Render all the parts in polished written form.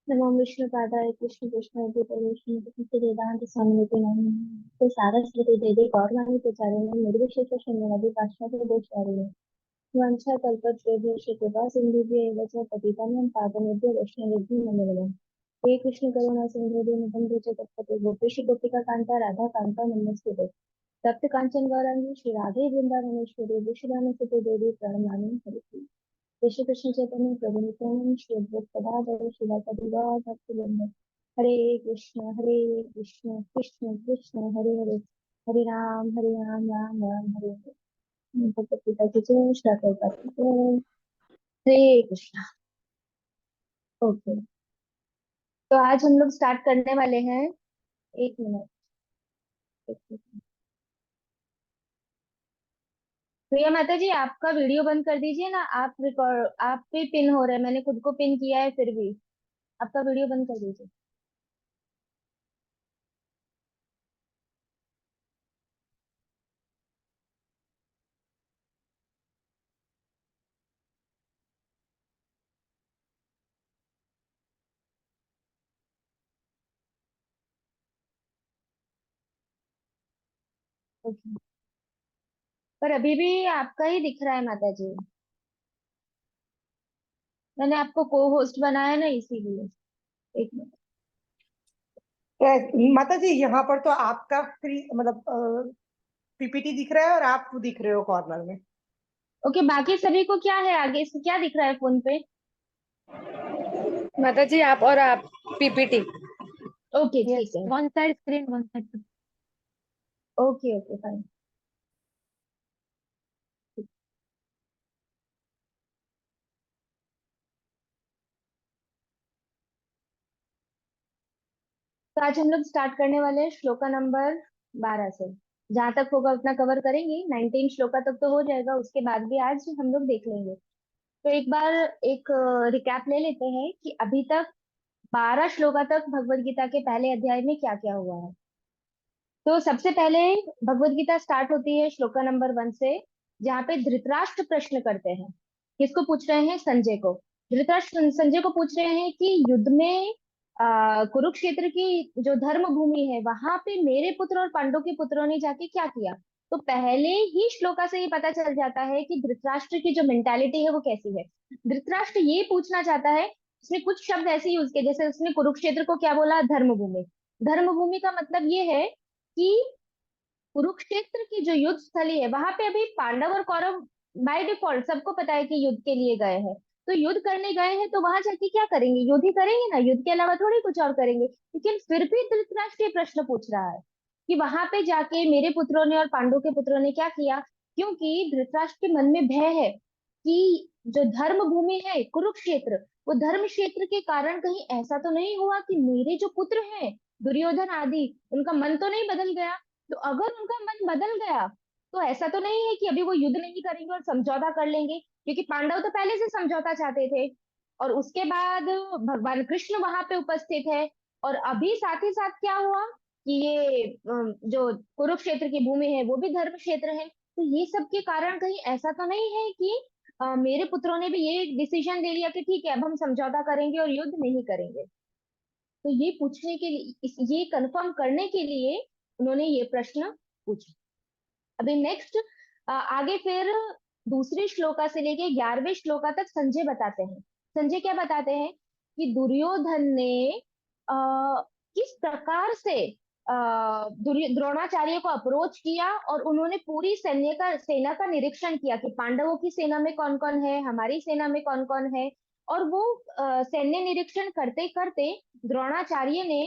नमो विष्णुपादाय कृष्ण कृष्ण विष्णु कृष्ण वेदांत स्वामी तो सारस्वती देवी गौरवाणी प्रचारिणे निर्विशेष शून्यवादी पाश्चात्य देशवारिणे वंशा कल्पत्रयेभ्यश्च कृपा सिन्धुभ्य एव च पतितानां पावनेभ्यो वैष्णवेभ्यो नमो नमः। हे कृष्ण करुणा सिन्धु निबंधु च तत्पते गोपेश गोपिका कांता राधा कांता नमस्ते तप्त कांचन गौरांगी श्री राधे वृंदावनेश्वरी विश्वदानुसुते देवी प्रणमामि हरि। कृष्ण कृष्ण चैतन्य प्रभु नित्यानंद श्री अद्वैत गदाधर श्रीवासादि गौर भक्तवृंद। हरे कृष्ण कृष्ण कृष्ण हरे हरे, हरे राम राम राम हरे हरे। भगवत गीता की जय, श्री प्रभुपाद की जय। हरे कृष्ण। ओके, तो आज हम लोग स्टार्ट करने वाले हैं। एक मिनट, एक मिनट। प्रिया माता जी, आपका वीडियो बंद कर दीजिए ना। आप रिकॉर्ड आप पे पिन हो रहा है, मैंने खुद को पिन किया है फिर भी। आपका वीडियो बंद कर दीजिए। ओके, पर अभी भी आपका ही दिख रहा है माता जी। मैंने आपको को होस्ट बनाया ना, इसीलिए। एक मिनट। माता जी, यहाँ पर तो आपका फ्री मतलब पीपीटी दिख रहा है और आप दिख रहे हो कॉर्नर में। ओके, बाकी सभी को क्या है आगे, इसको क्या दिख रहा है फोन पे? माता जी, आप और आप पीपीटी। ओके ठीक यस, है। One side screen, one side. Okay okay fine. तो आज हम लोग स्टार्ट करने वाले हैं श्लोका नंबर 12 से। जहां तक होगा उतना कवर करेंगे। 19 श्लोका तक तो हो जाएगा, उसके बाद भी आज हम लोग देख लेंगे। तो एक बार एक रिकैप ले लेते हैं कि अभी तक 12 श्लोका तक भगवत गीता के पहले अध्याय में क्या क्या हुआ है। तो सबसे पहले भगवत गीता स्टार्ट होती है श्लोका नंबर 1 से, जहाँ पे धृतराष्ट्र प्रश्न करते हैं। किसको पूछ रहे हैं? संजय को। धृतराष्ट्र संजय को पूछ रहे हैं कि युद्ध में कुरुक्षेत्र की जो धर्म भूमि है वहां पे मेरे पुत्र और पांडव के पुत्रों ने जाके क्या किया। तो पहले ही श्लोका से ये पता चल जाता है कि धृतराष्ट्र की जो मेंटालिटी है वो कैसी है। धृतराष्ट्र ये पूछना चाहता है, उसने कुछ शब्द ऐसे यूज किए, जैसे उसने कुरुक्षेत्र को क्या बोला? धर्म भूमि। धर्म भूमि का मतलब ये है कि कुरुक्षेत्र की जो युद्ध स्थली है वहां पे अभी पांडव और कौरव बाय डिफॉल्ट सबको पता है कि युद्ध के लिए गए हैं। तो युद्ध करने गए हैं तो वहां जाके क्या करेंगे? युद्ध ही करेंगे ना, युद्ध के अलावा थोड़ी कुछ और करेंगे। लेकिन फिर भी धृतराष्ट्र ये प्रश्न पूछ रहा है कि वहां पे जाके मेरे पुत्रों ने और पांडव के पुत्रों ने क्या किया। क्योंकि धृतराष्ट्र के मन में भय है कि जो धर्म भूमि है कुरुक्षेत्र, वो धर्म क्षेत्र के कारण कहीं ऐसा तो नहीं हुआ कि मेरे जो पुत्र हैं दुर्योधन आदि, उनका मन तो नहीं बदल गया। तो अगर उनका मन बदल गया तो ऐसा तो नहीं है कि अभी वो युद्ध नहीं करेंगे और समझौता कर लेंगे, क्योंकि पांडव तो पहले से समझौता चाहते थे। और उसके बाद भगवान कृष्ण वहां पे उपस्थित है। और अभी साथ ही साथ क्या हुआ कि ये जो कुरुक्षेत्र की भूमि है वो भी धर्म क्षेत्र है। तो ये सब के कारण कहीं ऐसा तो नहीं है कि मेरे पुत्रों ने भी ये डिसीजन ले लिया कि ठीक है अब हम समझौता करेंगे और युद्ध नहीं करेंगे। तो ये पूछने के लिए ये कंफर्म करने के लिए उन्होंने ये प्रश्न पूछा। अभी नेक्स्ट आगे फिर दूसरे श्लोका से लेके 11वें श्लोका तक संजय बताते हैं। संजय क्या बताते हैं कि दुर्योधन ने किस प्रकार से द्रोणाचार्य को अप्रोच किया और उन्होंने पूरी सेना का निरीक्षण किया कि पांडवों की सेना में कौन कौन है, हमारी सेना में कौन कौन है। और वो सैन्य निरीक्षण करते करते द्रोणाचार्य ने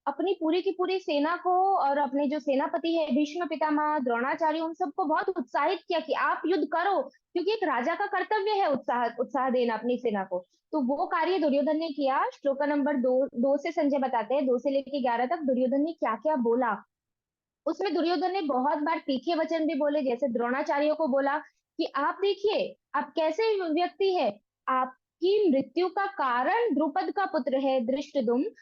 अपनी पूरी की पूरी सेना को और अपने जो सेनापति है भीष्म पितामह द्रोणाचार्य उन सबको बहुत उत्साहित किया कि आप युद्ध करो, क्योंकि एक राजा का कर्तव्य है उत्साह उत्साह देना अपनी सेना को। तो वो कार्य दुर्योधन ने किया। श्लोका नंबर 2 से संजय बताते हैं, 2 से लेके 11 तक दुर्योधन ने क्या क्या बोला। उसमें दुर्योधन ने बहुत बार तीखे वचन भी बोले, जैसे द्रोणाचार्य को बोला कि आप देखिए आप कैसे व्यक्ति है, आपकी मृत्यु का कारण द्रुपद का पुत्र है धृष्टद्युम्न।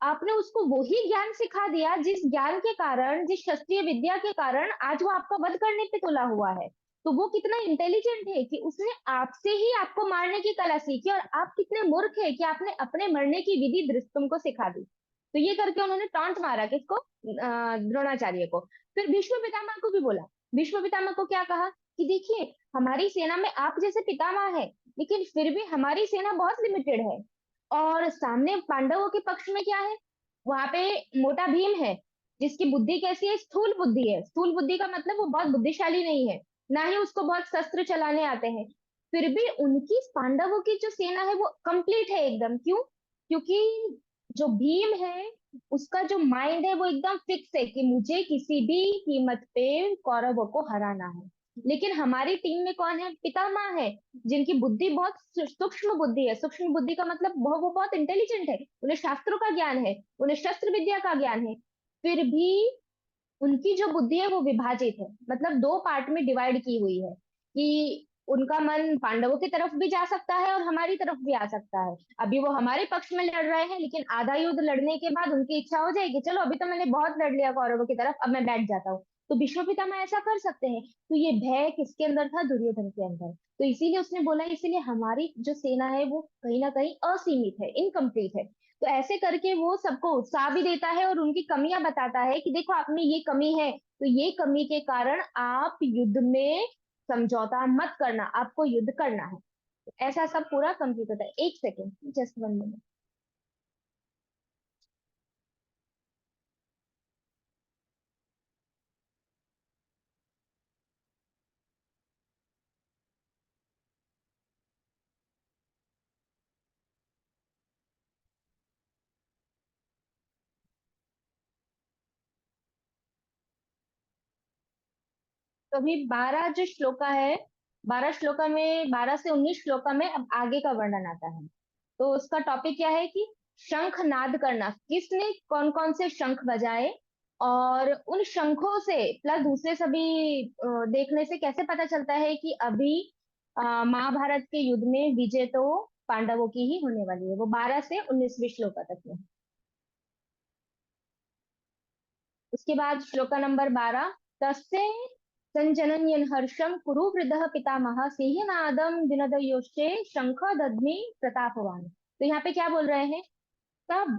आपने उसको वही ज्ञान सिखा दिया जिस ज्ञान के कारण, जिस शस्त्रीय विद्या के कारण आज वो आपका वध करने पे तुला हुआ है। तो वो कितना इंटेलिजेंट है कि उसने आपसे ही आपको मारने की कला सीखी, और आप कितने मूर्ख है कि आपने अपने मरने की विधि तुमको सिखा दी। तो ये करके उन्होंने टॉन्ट मारा किसको, द्रोणाचार्य को। फिर भीष्म पितामह को भी बोला। भीष्म पितामह को क्या कहा कि देखिए, हमारी सेना में आप जैसे पितामह है, लेकिन फिर भी हमारी सेना बहुत लिमिटेड है। और सामने पांडवों के पक्ष में क्या है, वहां पे मोटा भीम है, जिसकी बुद्धि कैसी है, स्थूल बुद्धि है। स्थूल बुद्धि का मतलब वो बहुत बुद्धिशाली नहीं है, ना ही उसको बहुत शस्त्र चलाने आते हैं। फिर भी उनकी पांडवों की जो सेना है वो कंप्लीट है एकदम। क्यों? क्योंकि जो भीम है, उसका जो माइंड है वो एकदम फिक्स है कि मुझे किसी भी कीमत पे कौरवों को हराना है। लेकिन हमारी टीम में कौन है, पितामह है, जिनकी बुद्धि बहुत सूक्ष्म बुद्धि है। सूक्ष्म बुद्धि का मतलब वो बहुत इंटेलिजेंट है, उन्हें शास्त्रों का ज्ञान है, उन्हें शस्त्र विद्या का ज्ञान है। फिर भी उनकी जो बुद्धि है वो विभाजित है, मतलब दो पार्ट में डिवाइड की हुई है, कि उनका मन पांडवों की तरफ भी जा सकता है और हमारी तरफ भी आ सकता है। अभी वो हमारे पक्ष में लड़ रहे हैं, लेकिन आधा युद्ध लड़ने के बाद उनकी इच्छा हो जाएगी, चलो अभी तो मैंने बहुत लड़ लिया कौरवों की तरफ, अब मैं बैठ जाता हूँ। तो भीष्म पितामह ऐसा कर सकते हैं। तो ये भय किसके अंदर था, दुर्योधन के अंदर। तो इसीलिए उसने बोला, इसीलिए हमारी जो सेना है वो कहीं ना कहीं असीमित है, इनकम्प्लीट है। तो ऐसे करके वो सबको उत्साह भी देता है और उनकी कमियां बताता है कि देखो, आप में ये कमी है, तो ये कमी के कारण आप युद्ध में समझौता मत करना, आपको युद्ध करना है। तो ऐसा सब पूरा कंप्लीट होता है। एक सेकेंड, जस्ट 1 मिनट। तो अभी 12 जो श्लोका है, 12 श्लोका में, 12 से 19 श्लोका में अब आगे का वर्णन आता है। तो उसका टॉपिक क्या है कि शंख नाद करना, किसने कौन कौन से शंख बजाए, और उन शंखों से प्लस दूसरे सभी देखने से कैसे पता चलता है कि अभी महाभारत के युद्ध में विजय तो पांडवों की ही होने वाली है। वो 12 से 19वीं श्लोका तक है। उसके बाद श्लोका नंबर 12, तस्य संजनयन हर्षम कुरु वृद्धः पितामह सिंहनादम विनदयोश्चे शंख दध्मि प्रतापवान। तो यहाँ पे क्या बोल रहे हैं, तब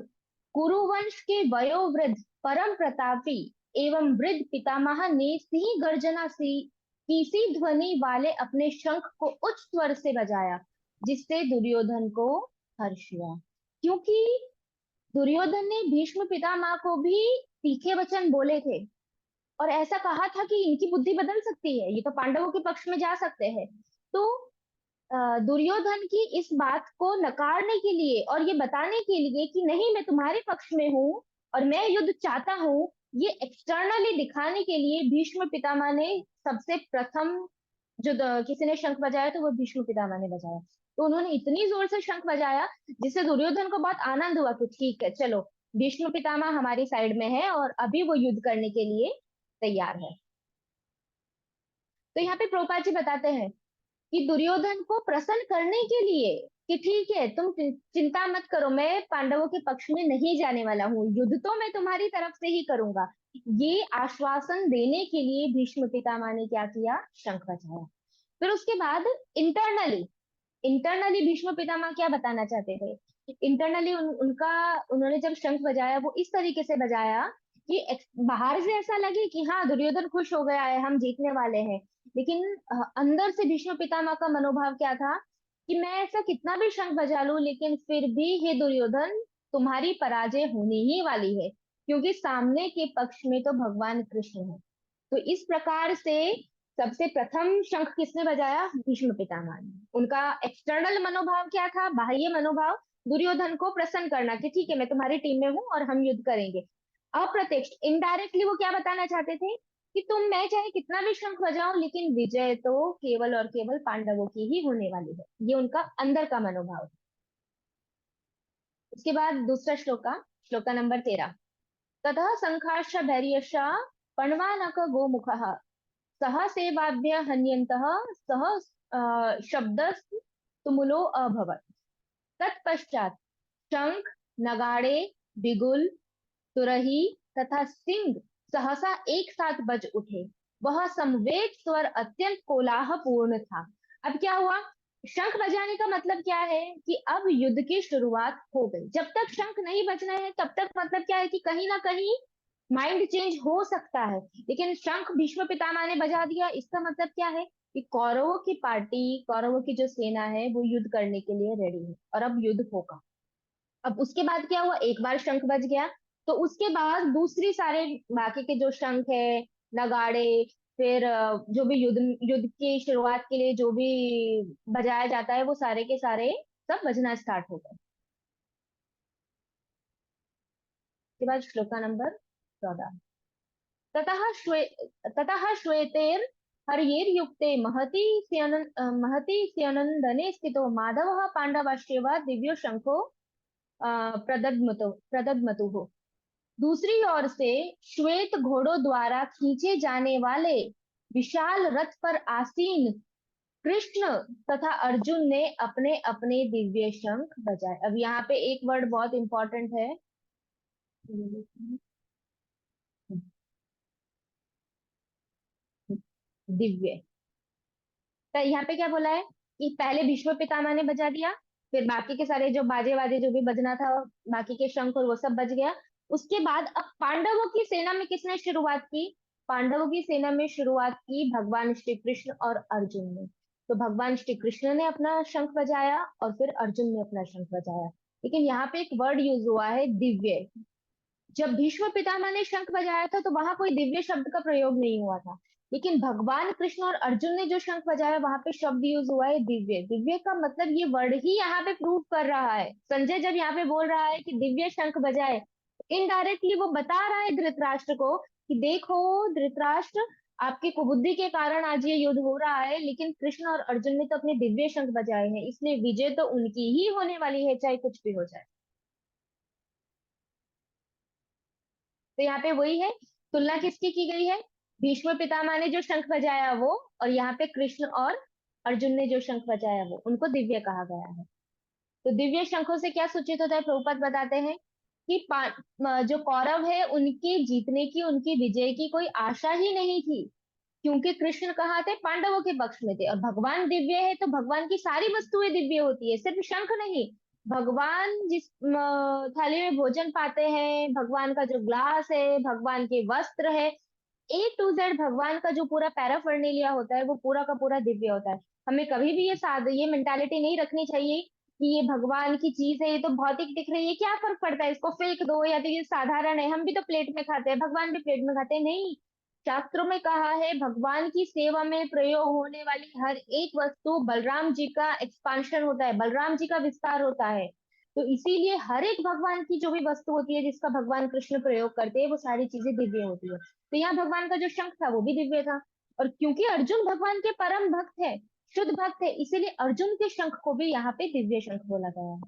कुरुवंश के वयोवृद्ध परम प्रतापी एवं वृद्ध पितामह ने सिंह गर्जना सी की सी ध्वनि वाले अपने शंख को उच्च स्वर से बजाया, जिससे दुर्योधन को हर्ष हुआ। क्योंकि दुर्योधन ने भीष्म पितामह को भी तीखे वचन बोले थे, और ऐसा कहा था कि इनकी बुद्धि बदल सकती है, ये तो पांडवों के पक्ष में जा सकते हैं। तो दुर्योधन की इस बात को नकारने के लिए और ये बताने के लिए कि नहीं, मैं तुम्हारे पक्ष में हूँ और मैं युद्ध चाहता हूँ, ये एक्सटर्नली दिखाने के लिए भीष्म पितामह ने सबसे प्रथम जो किसी ने शंख बजाया तो वो भीष्म पितामह ने बजाया। तो उन्होंने इतनी जोर से शंख बजाया, जिससे दुर्योधन को बहुत आनंद हुआ कि ठीक है, चलो भीष्म पितामह हमारी साइड में है और अभी वो युद्ध करने के लिए तैयार है। तो यहाँ पे प्रोपा जी बताते हैं कि दुर्योधन को प्रसन्न करने के लिए कि ठीक है, तुम चिंता मत करो, मैं पांडवों के पक्ष में नहीं जाने वाला हूँ, युद्ध तो मैं तुम्हारी तरफ से ही करूंगा, ये आश्वासन देने के लिए भीष्म पितामह ने क्या किया, शंख बजाया। फिर उसके बाद इंटरनली इंटरनली भीष्म पितामह क्या बताना चाहते थे, इंटरनली उनका उन्होंने जब शंख बजाया वो इस तरीके से बजाया कि बाहर से ऐसा लगे कि हाँ, दुर्योधन खुश हो गया है, हम जीतने वाले हैं। लेकिन अंदर से भीष्म पितामह का मनोभाव क्या था कि मैं ऐसा कितना भी शंख बजा लूं, लेकिन फिर भी हे दुर्योधन, तुम्हारी पराजय होने ही वाली है, क्योंकि सामने के पक्ष में तो भगवान कृष्ण है। तो इस प्रकार से सबसे प्रथम शंख किसने बजाया, भीष्म पितामह ने। उनका एक्सटर्नल मनोभाव क्या था, बाह्य मनोभाव, दुर्योधन को प्रसन्न करना कि ठीक है, मैं तुम्हारी टीम में हूँ और हम युद्ध करेंगे। अप्रत्यक्ष इनडायरेक्टली वो क्या बताना चाहते थे कि तुम, मैं चाहे कितना भी शंख बजाऊं, लेकिन विजय तो केवल और केवल पांडवों की ही होने वाली है। ये उनका अंदर का मनोभाव था। उसके बाद दूसरा श्लोका, श्लोका नंबर 13, ततः संघर्ष धैर्यश पण्वानक गोमुखः सह सेवाभ्य हन्यन्तः सह शब्द तुमुलो अभवत्। तत्पश्चात शंख, नगाड़े, बिगुल, तुरही तथा सिंह सहसा एक साथ बज उठे। वह समवेत स्वर अत्यंत कोलाहलपूर्ण था। अब क्या हुआ? शंख बजाने का मतलब क्या है कि अब युद्ध की शुरुआत हो गई। जब तक शंख नहीं बजना है तब तक मतलब क्या है कि कहीं ना कहीं माइंड चेंज हो सकता है, लेकिन शंख भीष्म पितामह ने बजा दिया, इसका मतलब क्या है कि कौरवों की पार्टी, कौरवों की जो सेना है वो युद्ध करने के लिए रेडी है और अब युद्ध होगा। अब उसके बाद क्या हुआ? एक बार शंख बज गया तो उसके बाद दूसरी सारे बाकी के जो शंख है, नगाड़े, फिर जो भी युद्ध युद्ध की शुरुआत के लिए जो भी बजाया जाता है वो सारे के सारे सब बजना स्टार्ट हो गए। उसके बाद श्लोका नंबर 14। ततः श्वे ततः श्वेतेर हर्येर्युक्ते महति स्यनंदने स्थितो माधवः पांडवाश्चैव दिव्यो शंखो प्रदद्मतुः। दूसरी ओर से श्वेत घोड़ों द्वारा खींचे जाने वाले विशाल रथ पर आसीन कृष्ण तथा अर्जुन ने अपने अपने दिव्य शंख बजाए। अब यहाँ पे एक वर्ड बहुत इंपॉर्टेंट है, दिव्य। तो यहाँ पे क्या बोला है कि पहले भीष्म पितामह ने बजा दिया, फिर बाकी के सारे जो बाजे वाजे जो भी बजना था, बाकी के शंख और वो सब बज गया। उसके बाद अब पांडवों की सेना में किसने शुरुआत की? पांडवों की सेना में शुरुआत की भगवान श्री कृष्ण और अर्जुन ने। तो भगवान श्री कृष्ण ने अपना शंख बजाया और फिर अर्जुन ने अपना शंख बजाया। लेकिन यहाँ पे एक वर्ड यूज हुआ है, दिव्य। जब भीष्म पितामह ने शंख बजाया था तो वहां कोई दिव्य शब्द का प्रयोग नहीं हुआ था, लेकिन भगवान कृष्ण और अर्जुन ने जो शंख बजाया वहां पे शब्द यूज हुआ है, दिव्य। दिव्य का मतलब ये वर्ड ही यहाँ पे प्रूव कर रहा है। संजय जब यहाँ पे बोल रहा है कि दिव्य शंख बजाए, इनडायरेक्टली वो बता रहा है धृतराष्ट्र को कि देखो धृतराष्ट्र, आपकी कुबुद्धि के कारण आज ये युद्ध हो रहा है, लेकिन कृष्ण और अर्जुन ने तो अपने दिव्य शंख बजाए हैं, इसलिए विजय तो उनकी ही होने वाली है, चाहे कुछ भी हो जाए। तो यहाँ पे वही है, तुलना किसकी की गई है? भीष्म पितामह ने जो शंख बजाया वो, और यहाँ पे कृष्ण और अर्जुन ने जो शंख बजाया वो, उनको दिव्य कहा गया है। तो दिव्य शंखों से क्या सूचित होता है? प्रभुपाद बताते हैं कि जो कौरव है उनकी जीतने की, उनकी विजय की कोई आशा ही नहीं थी, क्योंकि कृष्ण कहाँ थे? पांडवों के पक्ष में थे। और भगवान दिव्य है तो भगवान की सारी वस्तुएं दिव्य होती है, सिर्फ शंख नहीं। भगवान जिस थाली में भोजन पाते हैं, भगवान का जो ग्लास है, भगवान के वस्त्र है, A to Z भगवान का जो पूरा पैराफर्नेलिया होता है वो पूरा का पूरा दिव्य होता है। हमें कभी भी ये मेंटालिटी नहीं रखनी चाहिए कि ये भगवान की चीज है, ये तो भौतिक दिख रही है, क्या फर्क पड़ता है, इसको फेंक दो, या तो ये साधारण है, हम भी तो प्लेट में खाते हैं, भगवान भी प्लेट में खाते हैं। नहीं, शास्त्रों में कहा है भगवान की सेवा में प्रयोग होने वाली हर एक वस्तु बलराम जी का एक्सपांशन होता है, बलराम जी का विस्तार होता है। तो इसीलिए हर एक भगवान की जो भी वस्तु होती है जिसका भगवान कृष्ण प्रयोग करते हैं वो सारी चीजें दिव्य होती है। तो यहाँ भगवान का जो शंख था वो भी दिव्य था। और क्योंकि अर्जुन भगवान के परम भक्त है, शुद्ध भक्त है, इसीलिए अर्जुन के शंख को भी यहाँ पे दिव्य शंख बोला गया है।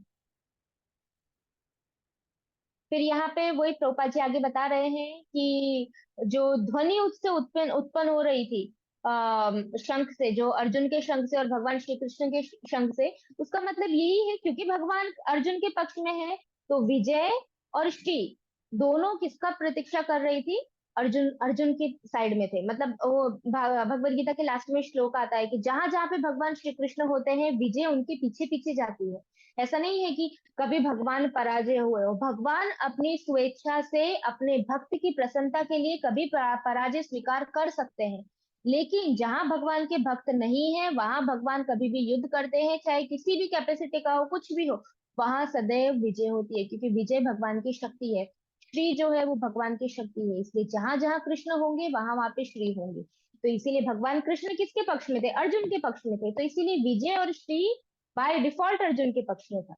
फिर यहाँ पे वही प्रभुपाद जी आगे बता रहे हैं कि जो ध्वनि उससे उत्पन्न उत्पन्न हो रही थी शंख से, जो अर्जुन के शंख से और भगवान श्री कृष्ण के शंख से, उसका मतलब यही है क्योंकि भगवान अर्जुन के पक्ष में है तो विजय और श्री दोनों किसका प्रतीक्षा कर रही थी? अर्जुन अर्जुन की साइड में थे। मतलब वो भगवत गीता के लास्ट में श्लोक आता है कि जहां जहां पे भगवान श्री कृष्ण होते हैं विजय उनके पीछे पीछे जाती है। ऐसा नहीं है कि कभी भगवान पराजय हुए हो। भगवान अपनी स्वेच्छा से अपने भक्त की प्रसन्नता के लिए कभी पराजय स्वीकार कर सकते हैं, लेकिन जहां भगवान के भक्त नहीं है वहां भगवान कभी भी युद्ध करते हैं, चाहे किसी भी कैपेसिटी का हो, कुछ भी हो, वहां सदैव विजय होती है, क्योंकि विजय भगवान की शक्ति है। श्री जो है वो भगवान की शक्ति है, इसलिए जहां जहां कृष्ण होंगे वहां वहां पे श्री होंगे। तो इसीलिए भगवान कृष्ण किसके पक्ष में थे? अर्जुन के पक्ष में थे, तो इसीलिए विजय और श्री बाय डिफॉल्ट अर्जुन के पक्ष में था।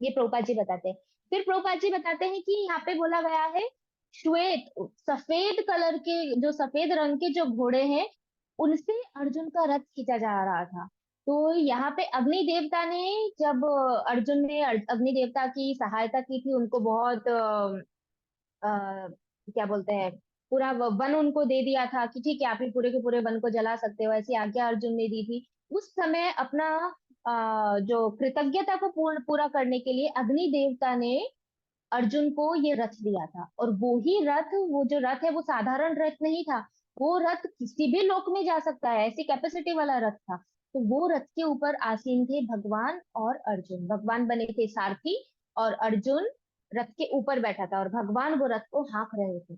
ये प्रभुपाद जी बताते हैं। फिर प्रभुपाद जी बताते हैं कि यहाँ पे बोला गया है श्वेत, सफेद कलर के, जो सफेद रंग के जो घोड़े हैं उनसे अर्जुन का रथ खींचा जा रहा था। तो यहाँ पे अग्नि देवता ने, जब अर्जुन ने अग्नि देवता की सहायता की थी, उनको बहुत क्या बोलते हैं, पूरा वन उनको दे दिया था कि ठीक है आप ही पूरे के पूरे वन को जला सकते हो, ऐसी आज्ञा अर्जुन ने दी थी। उस समय अपना जो कृतज्ञता को पूरा करने के लिए अग्नि देवता ने अर्जुन को ये रथ दिया था। और वो ही रथ, वो जो रथ है वो साधारण रथ नहीं था, वो रथ किसी भी लोक में जा सकता है, ऐसी कैपेसिटी वाला रथ था। तो वो रथ के ऊपर आसीन थे भगवान और अर्जुन। भगवान बने थे सारथी और अर्जुन रथ के ऊपर बैठा था, और भगवान वो रथ को हाँक रहे थे।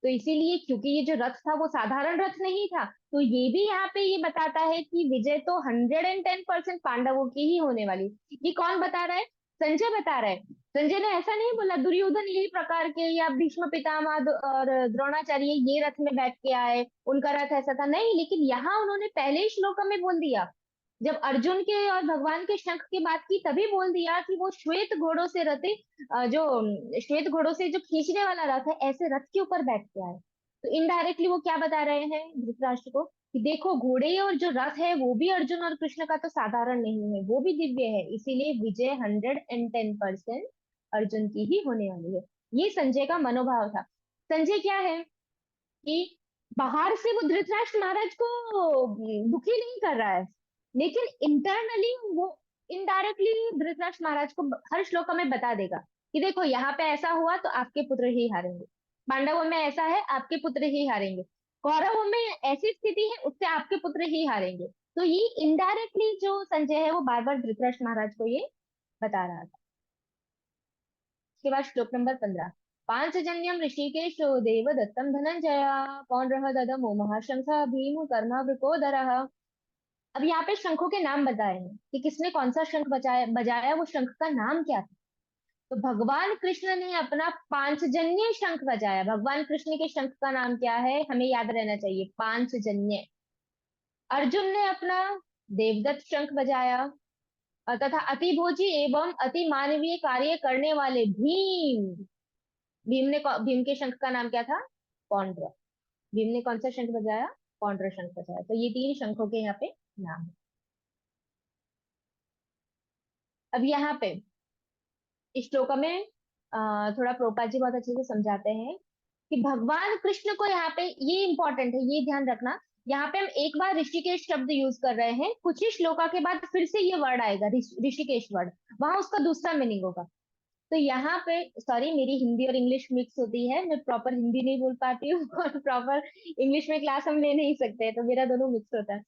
तो इसीलिए क्योंकि ये जो रथ था वो साधारण रथ नहीं था, तो ये भी यहाँ पे ये बताता है कि विजय तो 110% पांडवों की ही होने वाली। ये कौन बता रहा है? संजय बता रहा है। संजय ने ऐसा नहीं बोला दुर्योधन यही प्रकार के या भीष्म पितामह और द्रोणाचार्य ये रथ में बैठ के आए, उनका रथ ऐसा था, नहीं। लेकिन यहाँ उन्होंने पहले ही श्लोक में बोल दिया, जब अर्जुन के और भगवान के शंख की बात की तभी बोल दिया कि वो श्वेत घोड़ों से रथे, जो श्वेत घोड़ों से जो खींचने वाला रथ है, ऐसे रथ के ऊपर बैठ के आए। तो इनडायरेक्टली वो क्या बता रहे हैं धृतराष्ट्र को कि देखो घोड़े और जो रथ है वो भी अर्जुन और कृष्ण का तो साधारण नहीं है, वो भी दिव्य है, इसीलिए विजय 110% अर्जुन की ही होने वाली है। ये संजय का मनोभाव था। संजय क्या है कि बाहर से वो धृतराष्ट्र महाराज को दुखी नहीं कर रहा है, लेकिन इंटरनली वो इनडायरेक्टली धृतराष्ट्र महाराज को हर श्लोक में बता देगा कि देखो यहाँ पे ऐसा हुआ तो आपके पुत्र ही हारेंगे, पांडवों में ऐसा है आपके पुत्र ही हारेंगे, कौरवों में ऐसी स्थिति है उससे आपके पुत्र ही हारेंगे। तो ये इनडायरेक्टली जो संजय है वो बार बार धृतराष्ट्र महाराज को ये बता रहा था। उसके बाद श्लोक नंबर 15। पांचजन्यम ऋषिकेशो देव दत्तम धनंजय पौंड्रः ददमो महाशंख भीम कर्मा वृकोदरः। अब यहाँ पे शंखों के नाम बताए हैं कि किसने कौन सा शंख बजाया बजाया, वो शंख का नाम क्या था। तो भगवान कृष्ण ने अपना पांचजन्य शंख बजाया। भगवान कृष्ण के शंख का नाम क्या है, हमें याद रहना चाहिए, पांचजन्य। अर्जुन ने अपना देवदत्त शंख बजाया, तथा अति भोजी एवं अति मानवीय कार्य करने वाले भीम। भीम के शंख का नाम क्या था? पौंड्र। भीम ने कौन सा शंख बजाया? पौंड्र शंख बजाया। तो ये तीन शंखों के यहाँ पे नाम है। अब यहाँ पे इस श्लोक में थोड़ा प्रोपा जी बहुत अच्छे से समझाते हैं कि भगवान कृष्ण को यहाँ पे, ये इंपॉर्टेंट है, ये ध्यान रखना। यहाँ पे हम एक बार ऋषिकेश शब्द यूज कर रहे हैं, कुछ ही श्लोका के बाद फिर से ये वर्ड आएगा ऋषिकेश वर्ड, वहां उसका दूसरा मीनिंग होगा। तो यहाँ पे, सॉरी मेरी हिंदी और इंग्लिश मिक्स होती है, मैं प्रॉपर हिंदी नहीं बोल पाती हूँ और प्रॉपर इंग्लिश में क्लास हम ले नहीं सकते, तो मेरा दोनों मिक्स होता है।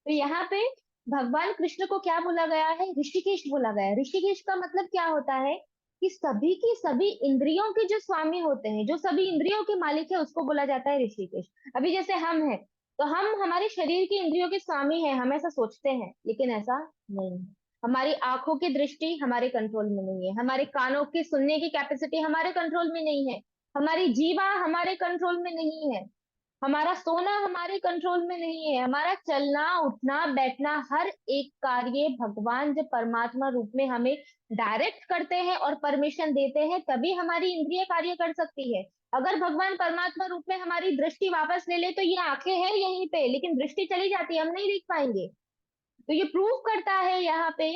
तो यहाँ पे भगवान कृष्ण को क्या बोला गया है? ऋषिकेश बोला गया है। ऋषिकेश का मतलब क्या होता है कि सभी की सभी इंद्रियों के जो स्वामी होते हैं, जो सभी इंद्रियों के मालिक है, उसको बोला जाता है ऋषिकेश। अभी जैसे हम हैं, तो हम हमारे शरीर की इंद्रियों के स्वामी हैं, हम ऐसा सोचते हैं, लेकिन ऐसा नहीं है। हमारी आंखों की दृष्टि हमारे कंट्रोल में नहीं है, हमारे कानों की सुनने की कैपेसिटी हमारे कंट्रोल में नहीं है, हमारी जीवा हमारे कंट्रोल में नहीं है, हमारा सोना हमारे कंट्रोल में नहीं है, हमारा चलना उठना बैठना हर एक कार्य भगवान जब परमात्मा रूप में हमें डायरेक्ट करते हैं और परमिशन देते हैं, तभी हमारी इंद्रिय कार्य कर सकती है। अगर भगवान परमात्मा रूप में हमारी दृष्टि वापस ले ले तो ये आंखें हैं यहीं पे, लेकिन दृष्टि चली जाती है, हम नहीं देख पाएंगे। तो ये प्रूव करता है यहाँ पे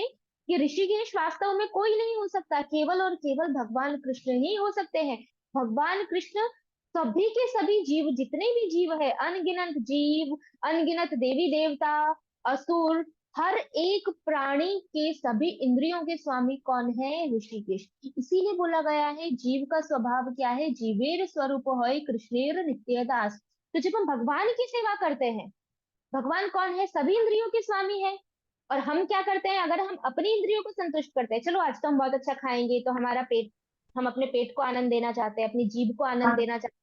कि ऋषिकेश वास्तव में कोई नहीं हो सकता, केवल और केवल भगवान कृष्ण ही हो सकते हैं। भगवान कृष्ण सभी के सभी जीव, जितने भी जीव है, अनगिनत जीव, अनगिनत देवी देवता, असुर, हर एक प्राणी के सभी इंद्रियों के स्वामी कौन है? ऋषिकेश। इसीलिए बोला गया है जीव का स्वभाव क्या है? जीवेर स्वरूप है कृष्णेर नित्य दास। तो जब हम भगवान की सेवा करते हैं, भगवान कौन है? सभी इंद्रियों के स्वामी है। और हम क्या करते हैं? अगर हम अपनी इंद्रियों को संतुष्ट करते हैं, चलो आज तो हम बहुत अच्छा खाएंगे, तो हमारा पेट, हम अपने पेट को आनंद देना चाहते हैं, अपनी जीभ को आनंद देना चाहते हैं,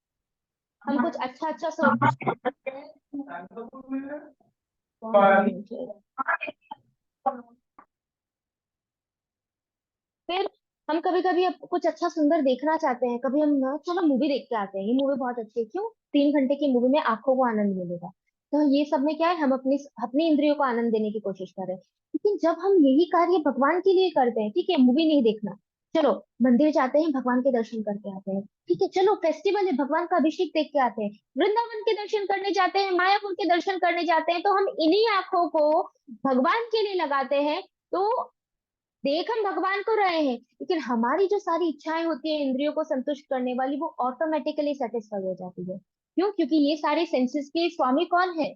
हम कुछ अच्छा अच्छा सोचते हैं। फिर हम कभी कभी कुछ अच्छा सुंदर देखना चाहते हैं, कभी हम ना चलो मूवी देख के आते हैं, ये मूवी बहुत अच्छी है, क्यों? 3 घंटे की मूवी में आंखों को आनंद मिलेगा। तो ये सब में क्या है, हम अपनी अपनी इंद्रियों को आनंद देने की कोशिश कर रहे हैं। लेकिन जब हम यही कार्य भगवान के लिए करते हैं, ठीक है मूवी नहीं देखना, चलो मंदिर जाते हैं, भगवान के दर्शन करके आते हैं, ठीक है, चलो फेस्टिवल है, भगवान का अभिषेक देख के आते हैं, वृंदावन के दर्शन करने जाते हैं, मायापुर के दर्शन करने जाते हैं, तो हम इन्हीं आंखों को भगवान के लिए लगाते हैं। तो देख हम भगवान को रहे हैं, लेकिन हमारी जो सारी इच्छाएं होती है इंद्रियों को संतुष्ट करने वाली, वो ऑटोमेटिकली सेटिस्फाई हो जाती है। क्यों? क्योंकि ये सारे सेंसेस के स्वामी कौन है?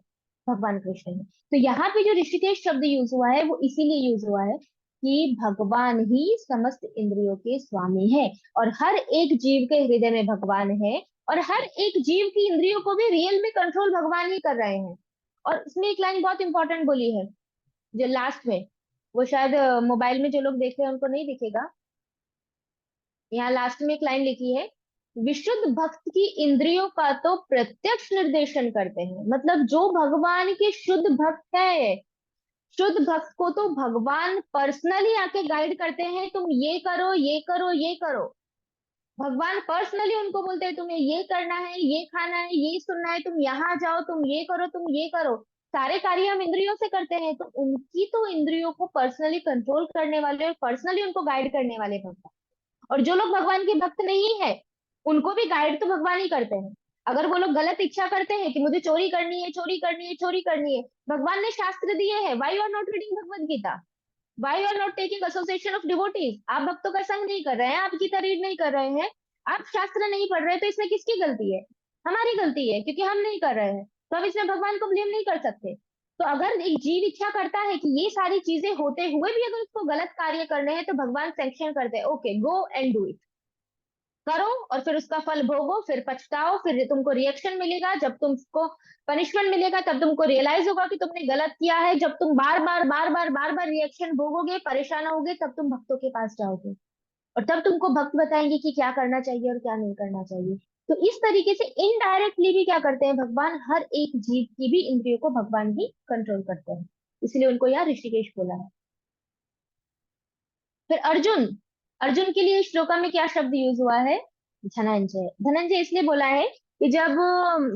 भगवान कृष्ण है। तो यहाँ पे जो ऋषिकेश शब्द यूज हुआ है वो इसीलिए यूज हुआ है कि भगवान ही समस्त इंद्रियों के स्वामी है, और हर एक जीव के हृदय में भगवान है, और हर एक जीव की इंद्रियों को भी रियल में कंट्रोल भगवान ही कर रहे हैं। और इसमें एक लाइन बहुत इंपॉर्टेंट बोली है जो लास्ट में, वो शायद मोबाइल में जो लोग देख रहे हैं उनको नहीं दिखेगा। यहाँ लास्ट में एक लाइन लिखी है, विशुद्ध भक्त की इंद्रियों का तो प्रत्यक्ष निर्देशन करते हैं। मतलब जो भगवान के शुद्ध भक्त है, शुद्ध भक्त को तो भगवान पर्सनली आके गाइड करते हैं, तुम ये करो ये करो ये करो। भगवान पर्सनली उनको बोलते हैं तुम्हें ये करना है, ये खाना है, ये सुनना है, तुम यहाँ जाओ, तुम ये करो, तुम ये करो। सारे कार्य हम इंद्रियों से करते हैं, तो उनकी तो इंद्रियों को पर्सनली कंट्रोल करने वाले और पर्सनली उनको गाइड करने वाले भगवान। और जो लोग भगवान के भक्त नहीं है, उनको भी गाइड तो भगवान ही करते हैं। अगर वो लोग गलत इच्छा करते हैं कि मुझे चोरी करनी है, चोरी करनी है, चोरी करनी है, भगवान ने शास्त्र दिए हैं, why are not reading Bhagavad Gita, why are not taking association of devotees. आप भक्तों का संग नहीं कर रहे हैं, आप गीता रीड नहीं कर रहे हैं, आप शास्त्र नहीं पढ़ रहे, तो इसमें किसकी गलती है? हमारी गलती है, क्योंकि हम नहीं कर रहे हैं। तो अब इसमें भगवान को ब्लेम नहीं कर सकते। तो अगर एक जीव इच्छा करता है कि ये सारी चीजें होते हुए भी अगर उसको गलत कार्य करने हैं, तो भगवान सैंक्शन करते हैं, okay go and do it, करो और फिर उसका फल भोगो, फिर पछताओ, फिर तुमको रिएक्शन मिलेगा, जब तुमको पनिशमेंट मिलेगा तब तुमको रियलाइज होगा कि तुमने गलत किया है। जब तुम बार बार बार बार बार बार रिएक्शन भोगोगे, परेशान होगे, तब तुम भक्तों के पास जाओगे और तब तुमको भक्त बताएंगे कि क्या करना चाहिए और क्या नहीं करना चाहिए। तो इस तरीके से इनडायरेक्टली भी क्या करते हैं भगवान, हर एक जीव की भी इंद्रियों को भगवान ही कंट्रोल करते हैं। इसलिए उनको यहाँ ऋषिकेश बोला है। फिर अर्जुन, अर्जुन के लिए श्लोका में क्या शब्द यूज हुआ है? धनंजय। धनंजय इसलिए बोला है कि जब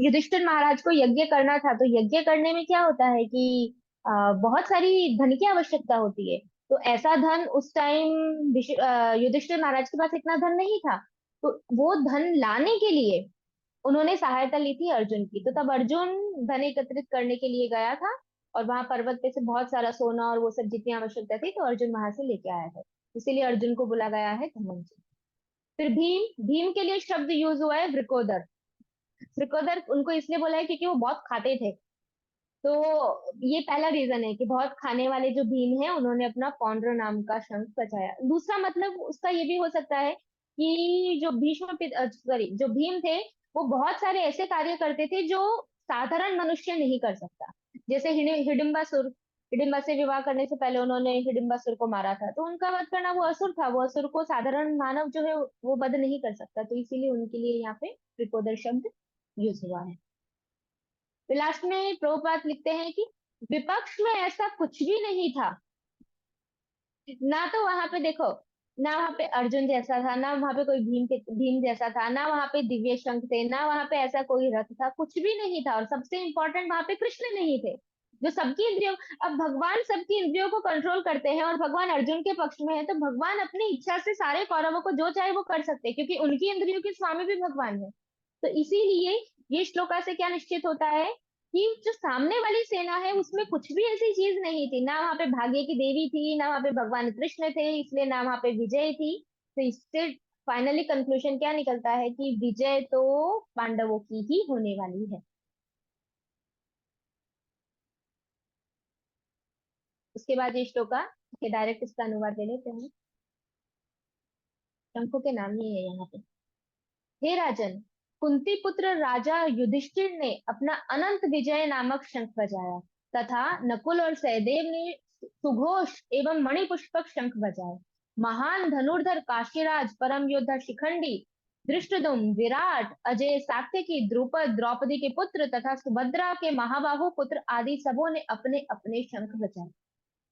युधिष्ठिर महाराज को यज्ञ करना था, तो यज्ञ करने में क्या होता है कि बहुत सारी धन की आवश्यकता होती है। तो ऐसा धन उस टाइम युधिष्ठिर महाराज के पास इतना धन नहीं था। तो वो धन लाने के लिए उन्होंने सहायता ली थी अर्जुन की। तो तब अर्जुन धन एकत्रित करने के लिए गया था, और वहां पर्वत पे से बहुत सारा सोना और वो सब जितनी आवश्यकता थी, तो अर्जुन वहां से लेके आया था। इसीलिए अर्जुन को बोला गया है धनंजय। फिर भीम, भीम के लिए शब्द यूज हुआ है वृकोदर। वृकोदर उनको इसलिए बोला है क्योंकि वो बहुत खाते थे। तो ये पहला रीजन है कि बहुत खाने वाले जो भीम है, उन्होंने अपना पौंड्र नाम का शंख बचाया। दूसरा मतलब उसका ये भी हो सकता है कि जो भीष्म सॉरी जो भीम थे, वो बहुत सारे ऐसे कार्य करते थे जो साधारण मनुष्य नहीं कर सकता। जैसे हिडिंबासुर, हिडिंबा से विवाह करने से पहले उन्होंने हिडिंबासुर को मारा था, तो उनका वध करना, वो असुर था, वो असुर को साधारण मानव जो है वो वध नहीं कर सकता। तो इसीलिए उनके लिए यहाँ पे त्रिपोदर शब्द यूज हुआ है। फिर लास्ट में प्रभुपाद लिखते हैं कि विपक्ष में ऐसा कुछ भी नहीं था। ना तो वहां पे देखो, ना वहां पे अर्जुन जैसा था, ना वहां पे कोई भीम जैसा था, ना वहां पे दिव्य शंख थे, ना वहां पे ऐसा कोई रथ था, कुछ भी नहीं था। और सबसे इंपॉर्टेंट, वहां पे कृष्ण नहीं थे जो सबकी इंद्रियों, अब भगवान सबकी इंद्रियों को कंट्रोल करते हैं और भगवान अर्जुन के पक्ष में है, तो भगवान अपनी इच्छा से सारे कौरवों को जो चाहे वो कर सकते हैं, क्योंकि उनकी इंद्रियों के स्वामी भी भगवान है। तो इसीलिए ये श्लोका से क्या निश्चित होता है कि जो सामने वाली सेना है उसमें कुछ भी ऐसी चीज नहीं थी, ना वहां पे भाग्य की देवी थी, ना वहां पे भगवान कृष्ण थे, इसलिए ना वहां पे विजय थी। तो इससे फाइनली कंक्लूजन क्या निकलता है कि विजय तो पांडवों की ही होने वाली है। उसके बाद ये श्लोका के डायरेक्ट इसका अनुवाद ले लेते हैं। शंखों के नाम ही है यहाँ पे। हे राजन, कुंती पुत्र राजा युधिष्ठिर ने अपना अनंत विजय नामक शंख बजाया, तथा नकुल और सहदेव ने सुघोष एवं मणिपुष्पक शंख बजाए। महान धनुर्धर काशीराज, परम योद्धा शिखंडी, धृष्टद्युम्न, विराट, अजय, सात्यकी, द्रुपद, द्रौपदी के पुत्र तथा सुभद्रा के महाबाहु पुत्र आदि सबों ने अपने अपने शंख बजाए।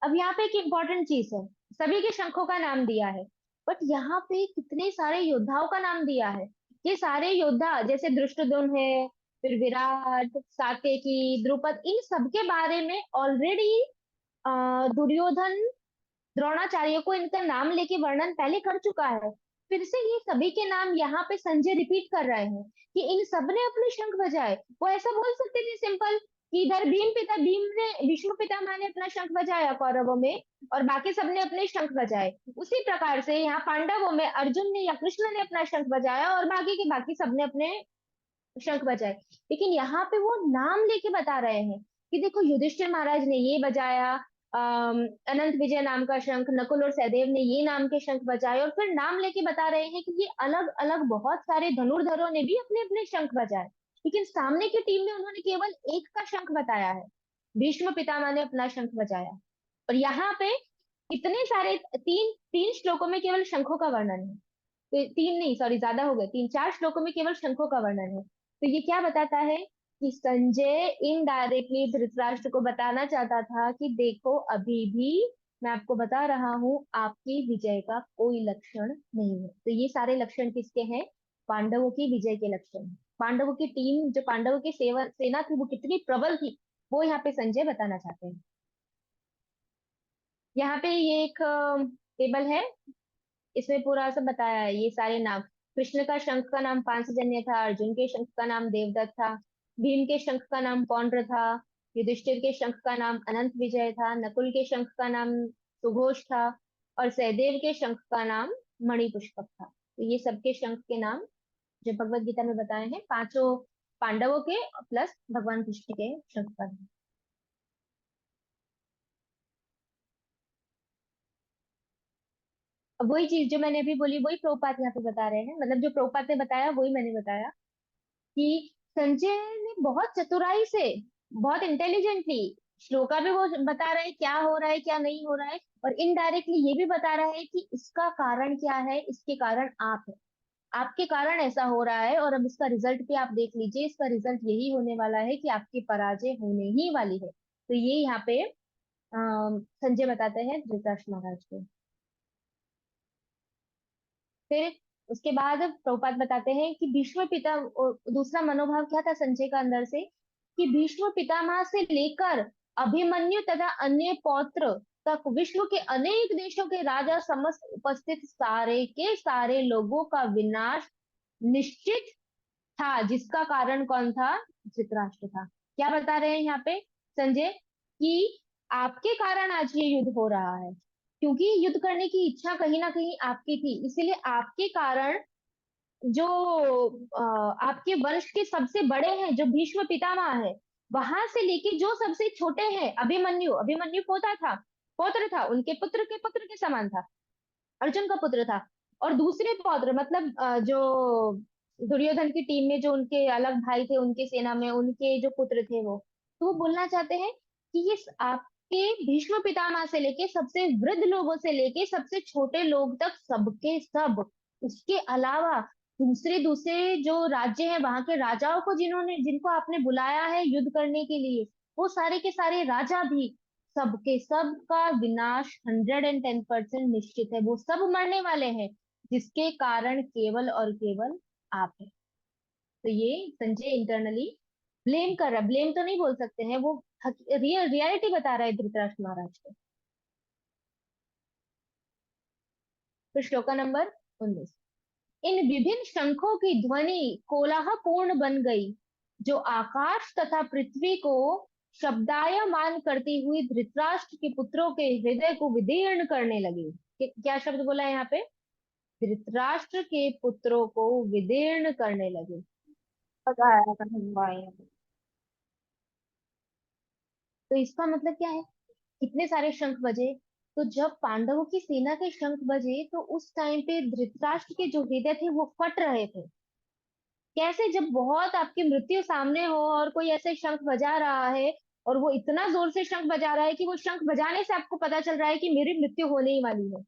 अब यहाँ पे एक इंपॉर्टेंट चीज है, सभी के शंखों का नाम दिया है, बट यहाँ पे कितने सारे योद्धाओं का नाम दिया है। ये सारे योद्धा जैसे धृष्टद्युम्न है, फिर विराट, सात्यकी, द्रुपद, इन सब के बारे में ऑलरेडी दुर्योधन, द्रोणाचार्य को इनका नाम लेके वर्णन पहले कर चुका है। फिर से ये सभी के नाम यहाँ पे संजय रिपीट कर रहे हैं कि इन सब ने अपने शंख बजाए। वो ऐसा बोल सकते थे सिंपल कि इधर भीम ने, भीष्म पितामह ने अपना शंख बजाया कौरवों में, और बाकी सबने अपने शंख बजाए। उसी प्रकार से यहाँ पांडवों में अर्जुन ने या कृष्ण ने अपना शंख बजाया और बाकी के बाकी सबने अपने शंख बजाए। लेकिन यहाँ पे वो नाम लेके बता रहे हैं कि देखो युधिष्ठिर महाराज ने ये बजाया, अनंत विजय नाम का शंख, नकुल और सहदेव ने ये नाम के शंख बजाए, और फिर नाम लेके बता रहे हैं कि ये अलग अलग बहुत सारे धनुर्धरों ने भी अपने अपने शंख बजाए, लेकिन सामने की टीम में उन्होंने केवल एक का शंख बताया है। भीष्म पितामह ने अपना शंख बजाया, और यहाँ पे इतने सारे तीन तीन श्लोकों में केवल शंखों का वर्णन है। तो तीन नहीं, सॉरी, ज्यादा हो गए, तीन चार श्लोकों में केवल शंखों का वर्णन है। तो ये क्या बताता है कि संजय इनडायरेक्टली धृतराष्ट्र को बताना चाहता था कि देखो, अभी भी मैं आपको बता रहा हूँ, आपकी विजय का कोई लक्षण नहीं है। तो ये सारे लक्षण किसके हैं? पांडवों की विजय के लक्षण हैं। पांडवों की टीम, जो पांडवों की सेना थी, वो कितनी प्रबल थी, वो यहाँ पे संजय बताना चाहते हैं। यहाँ पे ये एक टेबल है, इसमें पूरा सब बताया है, ये सारे नाम। कृष्ण का शंख का नाम पांचजन्य था, अर्जुन के शंख का नाम देवदत्त था, भीम के शंख का नाम पौंड्र था, युधिष्ठिर के शंख का नाम अनंत विजय था, नकुल के शंख का नाम सुघोष था, और सहदेव के शंख का नाम मणिपुष्पक था। तो ये सबके शंख के नाम जो भगवत गीता में बताए हैं, पांचों पांडवों के प्लस भगवान कृष्ण के शंख का नाम। अब वही चीज जो मैंने अभी बोली, वही प्रभुपाद यहाँ पे बता रहे हैं, मतलब जो प्रभुपाद ने बताया वही मैंने बताया, कि संजय ने बहुत चतुराई से, बहुत इंटेलिजेंटली, श्लोका भी वो बता रहा है क्या हो रहा है क्या नहीं हो रहा है, और इनडायरेक्टली ये भी बता रहा है कि इसका कारण क्या है, इसके कारण आप है, आपके कारण ऐसा हो रहा है, और अब इसका रिजल्ट भी आप देख लीजिए, इसका रिजल्ट यही होने वाला है कि आपकी पराजय होने ही वाली है। तो ये यहाँ पे संजय बताते हैं धृतराष्ट्र महाराज को। फिर उसके बाद प्रभुपाद बताते हैं कि भीष्म पिता, दूसरा मनोभाव क्या था संजय का अंदर से, कि भीष्म पितामह से लेकर अभिमन्यु तथा अन्य पौत्र तक विश्व के अनेक देशों के राजा समस्त उपस्थित सारे के सारे लोगों का विनाश निश्चित था, जिसका कारण कौन था? धृतराष्ट्र था। क्या बता रहे हैं यहाँ पे संजय? कि आपके कारण आज ये युद्ध हो रहा है, क्योंकि युद्ध करने की इच्छा कहीं ना कहीं आपकी थी, इसीलिए आपके कारण जो आपके वंश के सबसे बड़े हैं, जो भीष्म पितामह है, वहां से लेके जो सबसे छोटे हैं, अभिमन्यु, अभिमन्यु पोता था, पौत्र था, उनके पुत्र के समान था, अर्जुन का पुत्र था, और दूसरे पौत्र मतलब जो दुर्योधन की टीम में जो उनके अलग भाई थे, उनके सेना में उनके जो पुत्र थे, वो तो वो बोलना चाहते हैं कि ये आपके भीष्म पितामह से लेके सबसे वृद्ध लोगों से लेके सबसे छोटे लोग तक, सबके सब, उसके अलावा दूसरे दूसरे जो राज्य हैं, वहां के राजाओं को जिन्होंने, जिनको आपने बुलाया है युद्ध करने के लिए, वो सारे के सारे राजा भी, सबके सब का विनाश 110% निश्चित है, वो सब मरने वाले हैं, जिसके कारण केवल और केवल आप है। तो ये संजय इंटरनली ब्लेम कर रहा है, ब्लेम तो नहीं बोल सकते हैं, वो रियलिटी बता रहा है धृतराष्ट्र महाराज को। फिर श्लोका नंबर 19। इन विभिन्न शंखों की ध्वनि कोलाहलपूर्ण बन गई, जो आकाश तथा पृथ्वी को शब्दायमान करती हुई धृतराष्ट्र के पुत्रों के हृदय को विदीर्ण करने लगी। क्या शब्द बोला है यहाँ पे? धृतराष्ट्र के पुत्रों को विदीर्ण करने लगे। बताया था हलवाई। तो इसका मतलब क्या है? कितने सारे शंख बजे, तो जब पांडवों की सेना के शंख बजे, तो उस टाइम पे धृतराष्ट्र के जो हृदय थे वो फट रहे थे। कैसे? जब बहुत आपकी मृत्यु सामने हो और कोई ऐसे शंख बजा रहा है, और वो इतना जोर से शंख बजा रहा है कि वो शंख बजाने से आपको पता चल रहा है कि मेरी मृत्यु होने ही वाली है।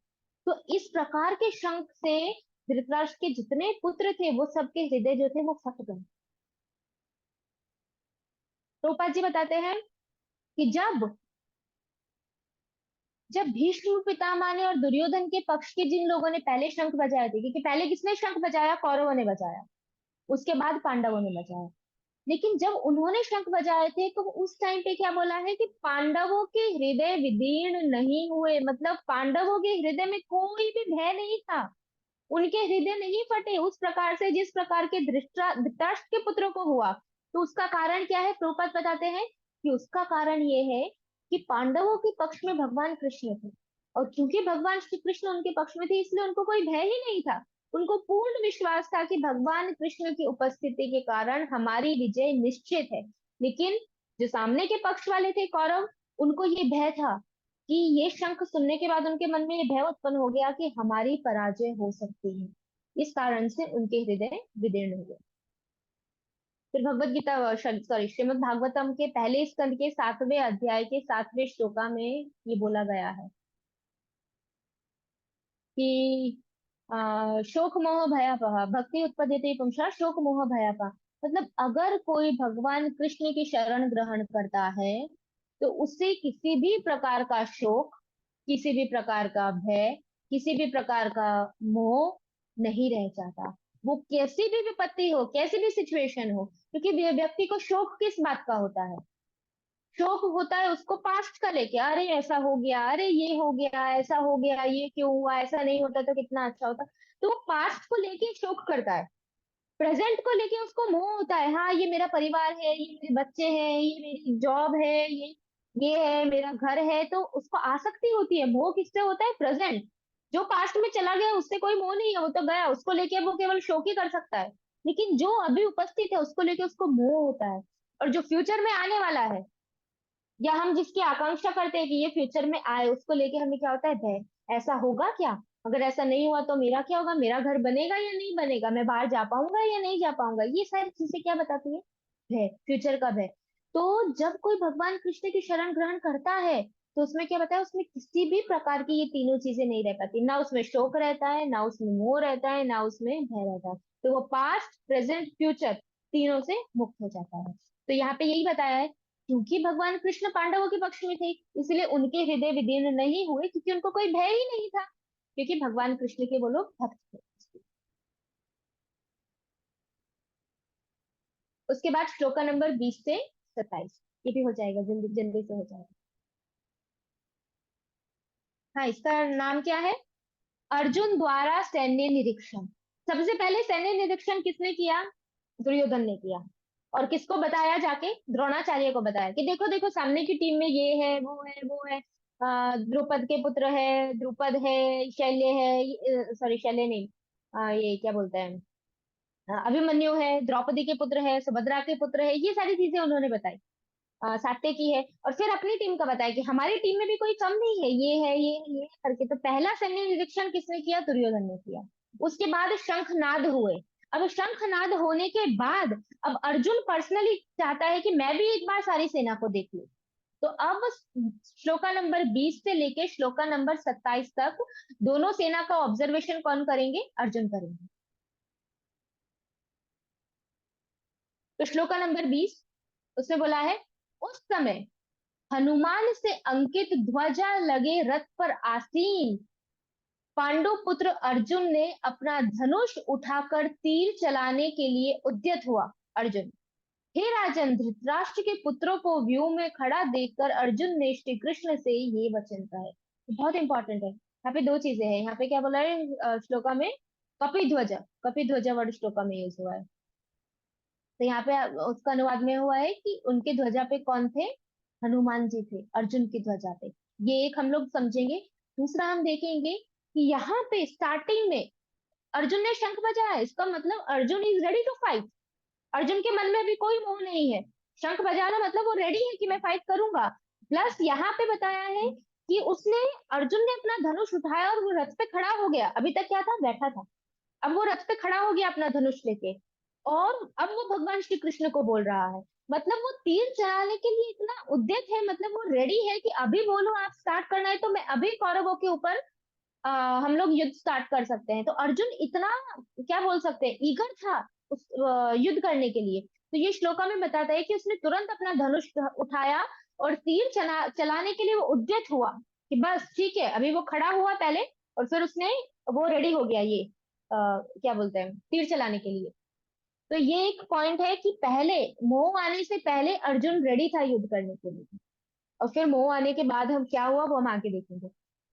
तो इस प्रकार के शंख से धृतराष्ट्र के जितने पुत्र थे, वो सबके हृदय जो थे वो फट गए। द्रौपद जी बताते हैं कि जब जब भीष्म पितामह ने और दुर्योधन के पक्ष के जिन लोगों ने पहले शंख बजाए थे, क्योंकि पहले किसने शंख बजाया? कौरवों ने बजाया, उसके बाद पांडवों ने बजाया। लेकिन जब उन्होंने शंख बजाए थे, तो उस टाइम पे क्या बोला है कि पांडवों के हृदय विदीर्ण नहीं हुए, मतलब पांडवों के हृदय में कोई भी भय नहीं था, उनके हृदय नहीं फटे उस प्रकार से जिस प्रकार के धृतराष्ट्र के पुत्रों को हुआ। तो उसका कारण क्या है? प्रभुपाद बताते हैं कि उसका कारण ये है कि पांडवों के पक्ष में भगवान कृष्ण थे, और क्योंकि भगवान श्री कृष्ण उनके पक्ष में थे, इसलिए उनको कोई भय ही नहीं था। उनको पूर्ण विश्वास था कि भगवान कृष्ण की उपस्थिति के कारण हमारी विजय निश्चित है। लेकिन जो सामने के पक्ष वाले थे कौरव, उनको ये भय था कि ये शंख सुनने के बाद उनके मन में ये भय उत्पन्न हो गया कि हमारी पराजय हो सकती है। इस कारण से उनके हृदय विदीर्ण हुए। फिर भगवत गीता सॉरी श्रीमद् भागवतम के पहले स्कंद के 7वें अध्याय के 7वें श्लोका में ये बोला गया है कि शोक मोह भयापह भक्ति उत्पद्यते पुंसा शोक मोह भयापह। मतलब अगर कोई भगवान कृष्ण की शरण ग्रहण करता है तो उससे किसी भी प्रकार का शोक, किसी भी प्रकार का भय, किसी भी प्रकार का मोह नहीं रह जाता। वो कैसी भी विपत्ति हो, कैसी भी सिचुएशन हो, क्योंकि व्यक्ति को शोक किस बात का होता है? शौक होता है उसको पास्ट का लेके, अरे ऐसा हो गया, अरे ये हो गया, ऐसा हो गया, ये क्यों हुआ, ऐसा नहीं होता तो कितना अच्छा होता। तो वो पास्ट को लेके शोक करता है, प्रेजेंट को लेके उसको मोह होता है, हाँ ये मेरा परिवार है, ये मेरे बच्चे हैं, ये मेरी जॉब है, ये है मेरा घर है, तो उसको आसक्ति होती है। मोह किससे होता है? प्रेजेंट। जो पास्ट में चला गया उससे कोई मोह नहीं है, वो तो गया, उसको लेके वो केवल शोक ही कर सकता है। लेकिन जो अभी उपस्थित है उसको लेके उसको मोह होता है। और जो फ्यूचर में आने वाला है या हम जिसकी आकांक्षा करते हैं कि ये फ्यूचर में आए, उसको लेके हमें क्या होता है? भय। ऐसा होगा क्या? अगर ऐसा नहीं हुआ तो मेरा क्या होगा? मेरा घर बनेगा या नहीं बनेगा? मैं बाहर जा पाऊंगा या नहीं जा पाऊंगा? ये सारी चीजें क्या बताती है? भय, फ्यूचर का भय। तो जब कोई भगवान कृष्ण की शरण ग्रहण करता है तो उसमें क्या बताया? उसमें किसी भी प्रकार की ये तीनों चीजें नहीं रह पाती। ना उसमें शोक रहता है, ना उसमें मोह रहता है, ना उसमें भय रहता है। तो वो पास्ट, प्रेजेंट, फ्यूचर तीनों से मुक्त हो जाता है। तो यहाँ पे यही बताया है, क्योंकि भगवान कृष्ण पांडवों के पक्ष में थे, इसलिए उनके हृदय विदीर्ण नहीं हुए, क्योंकि उनको कोई भय ही नहीं था, क्योंकि भगवान कृष्ण के वो लोग भक्त थे। उसके बाद श्लोका नंबर 20 से 27, ये भी हो जाएगा, जल्दी जल्दी से हो जाएगा। हाँ, इसका नाम क्या है? अर्जुन द्वारा सैन्य निरीक्षण। सबसे पहले सैन्य निरीक्षण किसने किया? दुर्योधन ने किया। और किसको बताया? जाके द्रोणाचार्य को बताया कि देखो देखो सामने की टीम में ये है, वो है, वो है, द्रुपद के पुत्र है, द्रुपद है, शैल्य है, सॉरी शैल्य नहीं, ये क्या बोलते हैं, अभिमन्यु है, द्रौपदी के पुत्र है, सुभद्रा के पुत्र है, ये सारी चीजें उन्होंने बताई। सात्यकी है, और फिर अपनी टीम का बताया कि हमारी टीम में भी कोई कम नहीं है, ये है, ये है करके। तो पहला सैन्य निरीक्षण किसने किया? दुर्योधन ने किया। उसके बाद शंखनाद हुए। अब शंखनाद होने के बाद अब अर्जुन पर्सनली चाहता है कि मैं भी एक बार सारी सेना को देख लूं। तो अब श्लोका नंबर 20 से लेके श्लोका नंबर 27 तक दोनों सेना का ऑब्जर्वेशन कौन करेंगे? अर्जुन करेंगे। तो श्लोका नंबर 20, उसमें बोला है, उस समय हनुमान से अंकित ध्वजा लगे रथ पर आसीन पांडु पुत्र अर्जुन ने अपना धनुष उठाकर तीर चलाने के लिए उद्यत हुआ। अर्जुन, हे राजन, धृतराष्ट्र के पुत्रों को व्यू में खड़ा देखकर अर्जुन ने श्री कृष्ण से ये वचन कहे। बहुत इंपॉर्टेंट है, यहाँ पे दो चीजें हैं। यहाँ पे क्या बोला है श्लोका में? कपि ध्वजा वर्ड श्लोका में यूज हुआ है। तो यहाँ पे उसका अनुवाद में हुआ है कि उनके ध्वजा पे कौन थे? हनुमान जी थे, अर्जुन की ध्वजा पे। ये एक हम लोग समझेंगे। दूसरा हम देखेंगे कि यहाँ पे स्टार्टिंग में अर्जुन ने शंख बजाया, इसका मतलब Arjun is ready to fight. Arjun के मन में भी कोई मोह नहीं है। शंख बजाना मतलब वो रेडी है कि मैं फाइट करूंगा। प्लस यहाँ पे बताया है कि उसने, अर्जुन ने अपना धनुष उठाया और वो रथ पे खड़ा हो गया। अभी तक क्या था? बैठा था। अब वो रथ पे खड़ा हो गया अपना धनुष लेके, और अब वो भगवान श्री कृष्ण को बोल रहा है। मतलब वो तीर चलाने के लिए इतना उद्यत है, मतलब वो रेडी है कि अभी बोलो आप स्टार्ट करना है तो मैं अभी कौरवों के ऊपर हम लोग युद्ध स्टार्ट कर सकते हैं। तो अर्जुन इतना, क्या बोल सकते हैं, ईगर था उस युद्ध करने के लिए। तो ये श्लोका में बताता है कि उसने तुरंत अपना धनुष उठाया और तीर चलाने के लिए वो उद्यत हुआ कि बस ठीक है, अभी वो खड़ा हुआ पहले, और फिर उसने, वो रेडी हो गया ये क्या बोलते हैं, तीर चलाने के लिए। तो ये एक पॉइंट है कि पहले, मोह आने से पहले अर्जुन रेडी था युद्ध करने के लिए, और फिर मोह आने के बाद हम क्या हुआ वो हम आगे देखेंगे।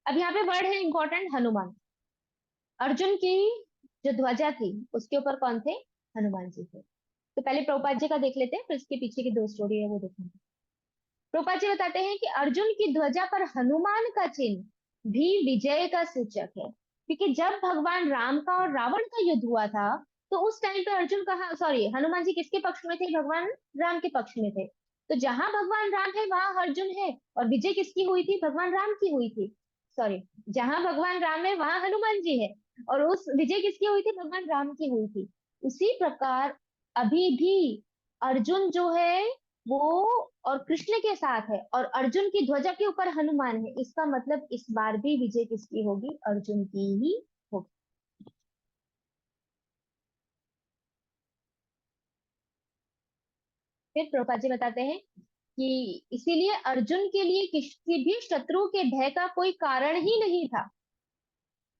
अब यहाँ पे वर्ड है इंपॉर्टेंट, हनुमान। अर्जुन की जो ध्वजा थी उसके ऊपर कौन थे? हनुमान जी थे। तो पहले प्रभुपाद जी का देख लेते हैं, फिर इसके पीछे की दो स्टोरी है वो देखेंगे। प्रभुपाद जी बताते हैं कि अर्जुन की ध्वजा पर हनुमान का चिन्ह भी विजय का सूचक है, क्योंकि जब भगवान राम का और रावण का युद्ध हुआ था तो उस टाइम पे अर्जुन कहा, सॉरी, हनुमान जी किसके पक्ष में थे? भगवान राम के पक्ष में थे। तो जहां भगवान राम है वहां अर्जुन है, और विजय किसकी हुई थी? भगवान राम की हुई थी। सॉरी, जहां भगवान राम है वहां हनुमान जी है, और उस विजय किसकी हुई थी? भगवान राम की हुई थी। उसी प्रकार अभी भी अर्जुन जो है वो और कृष्ण के साथ है, और अर्जुन की ध्वजा के ऊपर हनुमान है। इसका मतलब इस बार भी विजय किसकी होगी? अर्जुन की ही होगी। फिर प्रभुपाद जी बताते हैं कि इसीलिए अर्जुन के लिए किसी भी शत्रु के भय का कोई कारण ही नहीं था।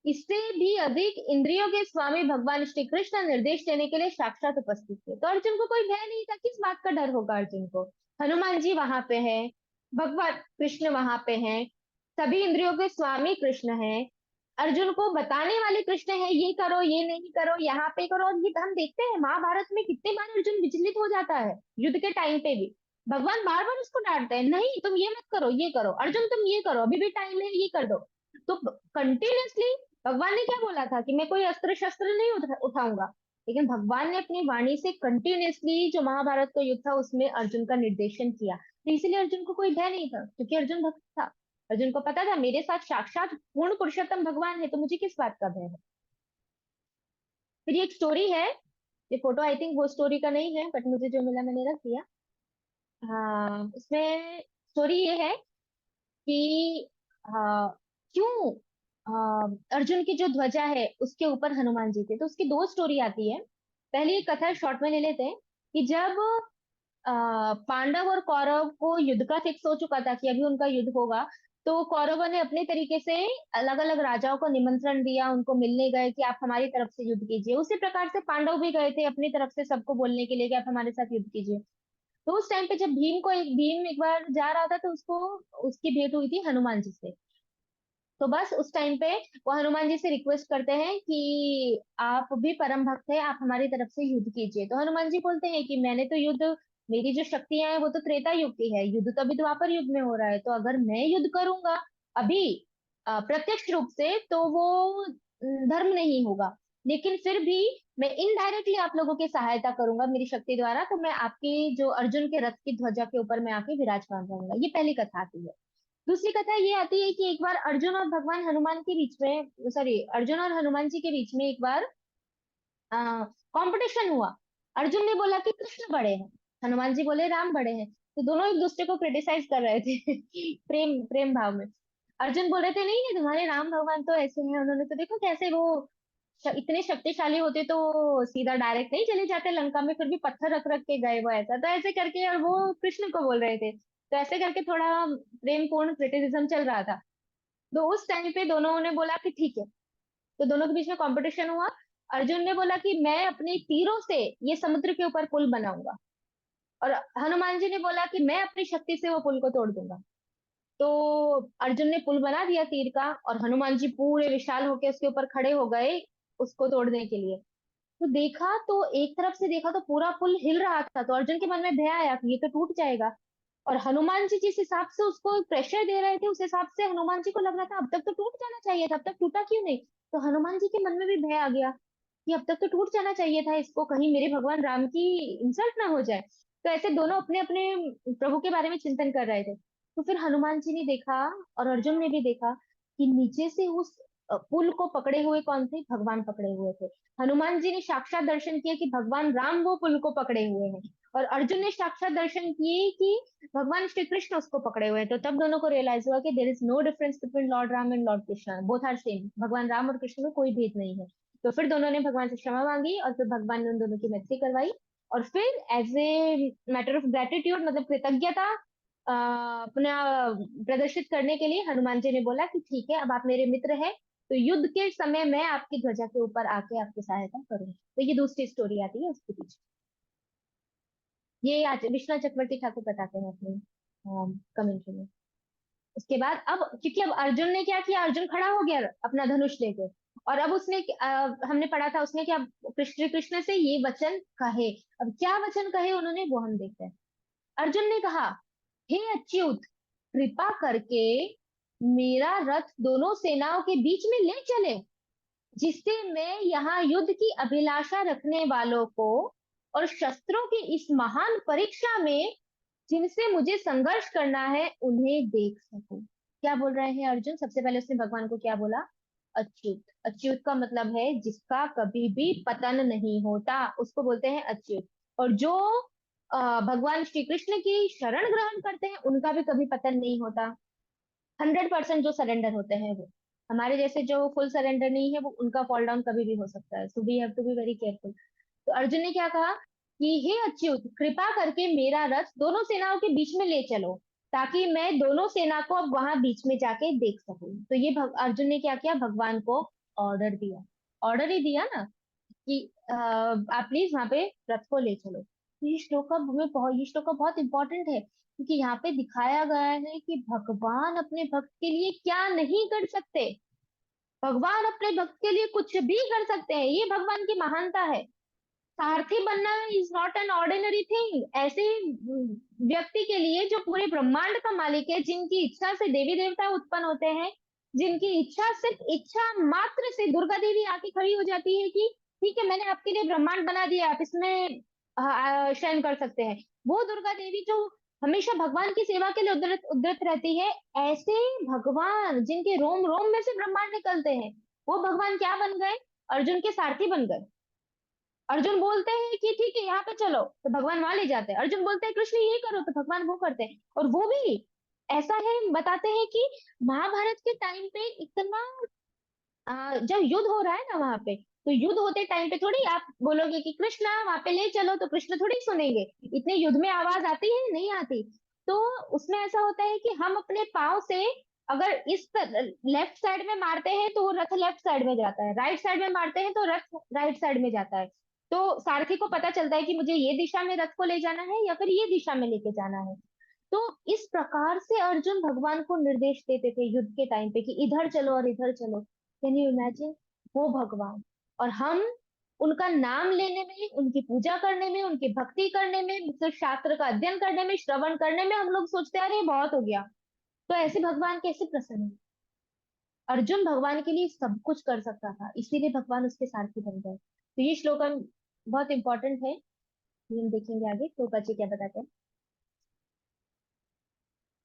इससे भी अधिक इंद्रियों के स्वामी भगवान श्री कृष्ण निर्देश देने के लिए साक्षात उपस्थित थे। तो अर्जुन को कोई भय नहीं था। किस बात का डर होगा अर्जुन को? हनुमान जी वहां पे है, भगवान कृष्ण वहां पे हैं, सभी इंद्रियों के स्वामी कृष्ण हैं, अर्जुन को बताने वाले कृष्ण है, ये करो, ये नहीं करो, यहाँ पे करो। और ये हम देखते हैं महाभारत में कितने बार अर्जुन विचलित हो जाता है युद्ध के टाइम पे भी। भगवान बार बार उसको डांटते हैं, नहीं तुम ये मत करो, ये करो अर्जुन, तुम ये करो, अभी भी टाइम है, ये कर दो। तो कंटिन्यूअसली भगवान ने क्या बोला था कि मैं कोई अस्त्र शस्त्र नहीं उठाऊंगा, लेकिन भगवान ने अपनी वाणी से कंटिन्यूअसली जो महाभारत का युद्ध था उसमें अर्जुन का निर्देशन किया। तो इसलिए अर्जुन को कोई भय नहीं था, क्योंकि अर्जुन भक्त था। अर्जुन को पता था मेरे साथ साक्षात पूर्ण पुरुषोत्तम भगवान है, तो मुझे किस बात का भय है। फिर ये एक स्टोरी है, ये फोटो आई थिंक वो स्टोरी का नहीं है, बट मुझे जो मिला मैंने रख दिया। हाँ, इसमें स्टोरी ये है कि क्यों अर्जुन की जो ध्वजा है उसके ऊपर हनुमान जी थे। तो उसकी दो स्टोरी आती है। पहली एक कथा शॉर्ट में ले लेते हैं कि जब पांडव और कौरव को युद्ध का फिक्स हो चुका था कि अभी उनका युद्ध होगा, तो कौरवों ने अपने तरीके से अलग अलग राजाओं को निमंत्रण दिया, उनको मिलने गए कि आप हमारी तरफ से युद्ध कीजिए। उसी प्रकार से पांडव भी गए थे अपनी तरफ से सबको बोलने के लिए कि आप हमारे साथ युद्ध कीजिए। तो उस टाइम पे जब भीम एक बार जा रहा था, तो उसको उसकी भेंट हुई थी हनुमान जी से। तो बस उस टाइम पे वो हनुमान जी से रिक्वेस्ट करते हैं कि आप भी परम भक्त है, आप हमारी तरफ से युद्ध कीजिए। तो हनुमान जी बोलते हैं कि मैंने तो युद्ध, मेरी जो शक्तियां हैं वो तो त्रेता युग की है, युद्ध तो अभी द्वापर युग में हो रहा है, तो अगर मैं युद्ध करूंगा अभी प्रत्यक्ष रूप से तो वो धर्म नहीं होगा। लेकिन फिर भी मैं इनडायरेक्टली आप लोगों की सहायता करूंगा मेरी शक्ति द्वारा, तो मैं आपकी जो अर्जुन के रथ की ध्वजा के ऊपर मैं आके विराजमान रहूंगा। ये पहली कथा आती है। दूसरी कथा ये आती है कि एक बार अर्जुन और भगवान हनुमान के बीच में, सॉरी, अर्जुन और हनुमान जी के बीच में एक बार कंपटीशन हुआ। अर्जुन ने बोला कि कृष्ण बड़े हैं, हनुमान जी बोले राम बड़े हैं। तो दोनों एक दूसरे को क्रिटिसाइज कर रहे थे प्रेम प्रेम भाव में। अर्जुन बोल रहे थे नहीं नहीं, तुम्हारे राम भगवान तो ऐसे हैं, उन्होंने तो देखो कैसे वो इतने शक्तिशाली होते तो सीधा डायरेक्ट नहीं चले जाते लंका में, फिर भी पत्थर रख रख के गए वो, ऐसा तो ऐसे करके। और वो कृष्ण को बोल रहे थे, तो ऐसे करके थोड़ा प्रेम पूर्ण क्रिटिसिज्म चल रहा था। तो उस टाइम पे दोनों ने बोला कि ठीक है। तो दोनों के बीच में कंपटीशन हुआ। अर्जुन ने बोला कि मैं अपने तीरों से ये समुद्र के ऊपर पुल बनाऊंगा, और हनुमान जी ने बोला कि मैं अपनी शक्ति से वो पुल को तोड़ दूंगा। तो अर्जुन ने पुल बना दिया तीर का, और हनुमान जी पूरे विशाल होके उसके ऊपर खड़े हो गए उसको तोड़ने के लिए। तो देखा तो एक तरफ से देखा तो पूरा पुल हिल रहा था, तो अर्जुन के मन में भय आया कि ये तो टूट जाएगा। और हनुमान जी जिस हिसाब से उसको प्रेशर दे रहे थे, उस हिसाब से हनुमान जी को लग रहा था अब तक तो टूट जाना चाहिए था, अब तक टूटा क्यों नहीं। तो हनुमान जी के मन में भी भय आ गया कि अब तक तो टूट जाना चाहिए था इसको, कहीं मेरे भगवान राम की इंसल्ट ना हो जाए। तो ऐसे दोनों अपने अपने प्रभु के बारे में चिंतन कर रहे थे। तो फिर हनुमान जी ने देखा और अर्जुन ने भी देखा कि नीचे से उस पुल को पकड़े हुए कौन थे? भगवान पकड़े हुए थे। हनुमान जी ने साक्षात दर्शन किया कि भगवान राम वो पुल को पकड़े हुए हैं, और अर्जुन ने साक्षात दर्शन किए कि भगवान श्री कृष्ण उसको पकड़े हुए हैं। तो तब दोनों को रियलाइज हुआ कि there is no difference between lord Ram and lord Krishna, both are same, भगवान राम और कृष्ण में कोई भेद नहीं है। तो फिर दोनों ने भगवान से क्षमा मांगी, और फिर भगवान ने उन दोनों की मैत्री करवाई। और फिर as a matter of gratitude, मतलब कृतज्ञता अपना प्रदर्शित करने के लिए, हनुमान जी ने बोला कि ठीक है अब आप मेरे मित्र हैं, तो युद्ध के समय मैं आपकी ध्वजा के ऊपर आके आपकी सहायता करूंगा। तो ये दूसरी स्टोरी आती है उसके पीछे। ये आज विश्वनाथ चक्रवर्ती ठाकुर बताते हैं अपने कमेंट्री में। उसके बाद अब क्योंकि अब अर्जुन ने क्या किया, अर्जुन खड़ा हो गया अपना धनुष लेके, और अब उसने हमने पढ़ा था उसने क्या, कृष्ण कृष्ण से ये वचन कहे। अब क्या वचन कहे उन्होंने वो हम देखते हैं। अर्जुन ने कहा, हे अच्युत, कृपा करके मेरा रथ दोनों सेनाओं के बीच में ले चले, जिससे मैं यहाँ युद्ध की अभिलाषा रखने वालों को और शस्त्रों की इस महान परीक्षा में जिनसे मुझे संघर्ष करना है उन्हें देख सकूं। क्या बोल रहे हैं अर्जुन? सबसे पहले उसने भगवान को क्या बोला? अच्युत। अच्युत का मतलब है जिसका कभी भी पतन नहीं होता, उसको बोलते हैं अच्युत। और जो भगवान श्री कृष्ण की शरण ग्रहण करते हैं उनका भी कभी पतन नहीं होता। 100% जो सरेंडर होते हैं वो, हमारे जैसे जो फुल सरेंडर नहीं है वो, उनका फॉल डाउन कभी भी हो सकता है। So we have to be very careful. तो अर्जुन ने क्या कहा कि हे अच्युत, कृपा करके मेरा रथ दोनों सेनाओं के बीच में ले चलो, ताकि मैं दोनों सेना को अब वहां बीच में जाके देख सकूं। तो ये अर्जुन ने क्या किया? भगवान को ऑर्डर दिया। ऑर्डर ही दिया ना कि आप प्लीज वहां पे रथ को ले चलो। तो ये श्लोक बहुत इंपॉर्टेंट है, क्योंकि यहाँ पे दिखाया गया है कि भगवान अपने भक्त के लिए क्या नहीं कर सकते। भगवान अपने भक्त के लिए कुछ भी कर सकते हैं, ये भगवान की महानता है। सारथी बनना is not an ordinary thing. ऐसे व्यक्ति के लिए जो पूरे ब्रह्मांड का मालिक है, जिनकी इच्छा से देवी देवता उत्पन्न होते हैं, जिनकी इच्छा, सिर्फ इच्छा मात्र से दुर्गा देवी आके खड़ी हो जाती है कि ठीक है मैंने आपके लिए ब्रह्मांड बना दिया, आप इसमें शयन कर सकते हैं। वो दुर्गा देवी जो हमेशा भगवान की सेवा के लिए उद्रत उद्रत रहती है, ऐसे भगवान जिनके रोम रोम में से ब्रह्मांड निकलते हैं, वो भगवान क्या बन गए? अर्जुन के सारथी बन गए। अर्जुन बोलते हैं कि ठीक है यहाँ पे चलो, तो भगवान वहां ले जाते हैं। अर्जुन बोलते हैं कृष्ण ये करो, तो भगवान वो करते हैं। और वो भी ऐसा है, बताते हैं कि महाभारत के टाइम पे इतना जब युद्ध हो रहा है ना वहां पे, तो युद्ध होते टाइम पे थोड़ी आप बोलोगे कि कृष्णा वहां पे ले चलो, तो कृष्ण थोड़ी सुनेंगे। इतने युद्ध में आवाज आती है? नहीं आती। तो उसमें ऐसा होता है कि हम अपने पाँव से अगर इस लेफ्ट साइड में मारते हैं तो वो रथ लेफ्ट साइड में जाता है, राइट साइड में मारते हैं तो रथ राइट साइड में जाता है। तो सारथी को पता चलता है कि मुझे ये दिशा में रथ को ले जाना है या फिर ये दिशा में लेके जाना है। तो इस प्रकार से अर्जुन भगवान को निर्देश देते थे युद्ध के टाइम पे कि इधर चलो और इधर चलो। Can you imagine? वो भगवान, और हम उनका नाम लेने में, उनकी पूजा करने में, उनकी भक्ति करने में, सिर्फ शास्त्र का अध्ययन करने में, श्रवण करने में हम लोग सोचते हैं अरे बहुत हो गया। तो ऐसे भगवान कैसे प्रसन्न हैं? अर्जुन भगवान के लिए सब कुछ कर सकता था, इसीलिए भगवान उसके सारथी बन गए। तो ये श्लोक बहुत इंपॉर्टेंट है, ये हम देखेंगे आगे तो बच्चे क्या बताते हैं।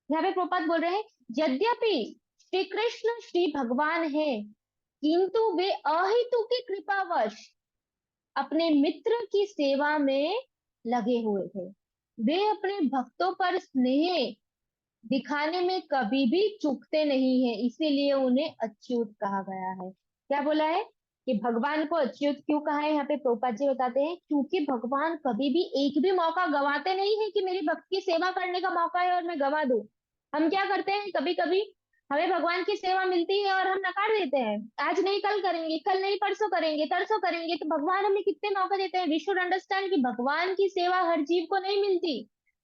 यहाँ पे प्रोपात बोल रहे हैं, यद्यपि श्री कृष्ण श्री भगवान है, किंतु वे अहेतु की कृपावश अपने मित्र की सेवा में लगे हुए थे। वे अपने भक्तों पर स्नेह दिखाने में कभी भी चूकते नहीं है, इसीलिए उन्हें अच्युत कहा गया है। क्या बोला है कि भगवान को अच्युत क्यों कहा है? यहाँ पे प्रोपात जी बताते हैं क्योंकि भगवान कभी भी एक भी मौका गंवाते नहीं है कि मेरी भक्त की सेवा करने का मौका है और मैं गंवा दूं। हम क्या करते हैं, कभी कभी हमें भगवान की सेवा मिलती है और हम नकार देते हैं, आज नहीं कल करेंगे, कल नहीं परसों करेंगे, तरसों करेंगे। तो भगवान हमें कितने मौका देते हैं। वी शुड अंडरस्टैंड कि भगवान की सेवा हर जीव को नहीं मिलती।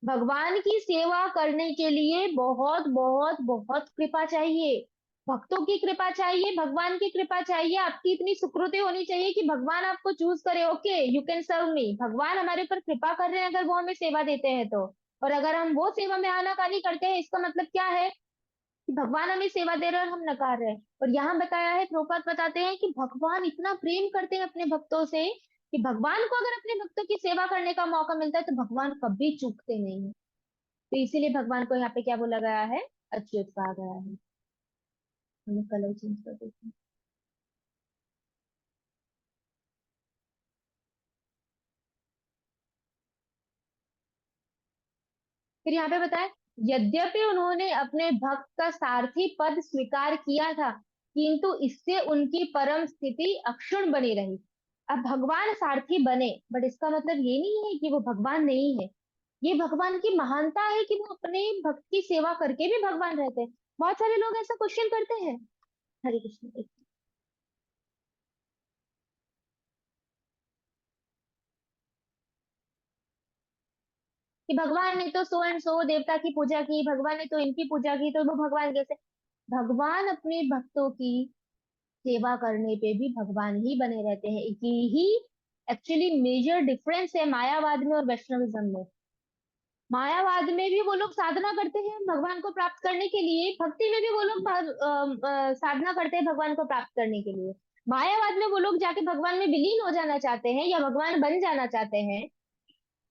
भगवान की सेवा करने के लिए बहुत बहुत बहुत कृपा चाहिए, भक्तों की कृपा चाहिए, भगवान की कृपा चाहिए, आपकी इतनी सुकृति होनी चाहिए कि भगवान आपको चूज करे, ओके यू कैन सर्व मी। भगवान हमारे ऊपर कृपा कर रहे हैं अगर वो हमें सेवा देते हैं तो। और अगर हम वो सेवा में आनाकानी करते हैं, इसका मतलब क्या है कि भगवान हमें सेवा दे रहे हैं और हम नकार रहे हैं। और यहाँ बताया है, प्रोपात बताते हैं कि भगवान इतना प्रेम करते हैं अपने भक्तों से कि भगवान को अगर अपने भक्तों की सेवा करने का मौका मिलता है तो भगवान कभी चूकते नहीं है। तो इसीलिए भगवान को यहाँ पे क्या बोला गया है? अच्युत कहा गया है। हमें कलर चेंज कर देते हैं। फिर यहाँ पे बताए, यद्यपि उन्होंने अपने भक्त का सारथी पद स्वीकार किया था, किंतु इससे उनकी परम स्थिति अक्षुण्ण बनी रही। अब भगवान सारथी बने, बट इसका मतलब ये नहीं है कि वो भगवान नहीं है। ये भगवान की महानता है कि वो अपने भक्त की सेवा करके भी भगवान रहते हैं। बहुत सारे लोग ऐसा क्वेश्चन करते हैं। हरे कृष्ण। कि भगवान ने तो सो एंड सो देवता की पूजा की, भगवान ने तो इनकी पूजा की, तो वो भगवान कैसे? भगवान अपने भक्तों की सेवा करने पे भी भगवान ही बने रहते हैं। ये ही एक्चुअली मेजर डिफरेंस है मायावाद में और वैष्णविज्म में। मायावाद में भी वो लोग साधना करते हैं भगवान को प्राप्त करने के लिए, भक्ति में भी वो लोग साधना करते हैं भगवान को प्राप्त करने के लिए। मायावाद में वो लोग जाके भगवान में विलीन हो जाना चाहते हैं या भगवान बन जाना चाहते हैं।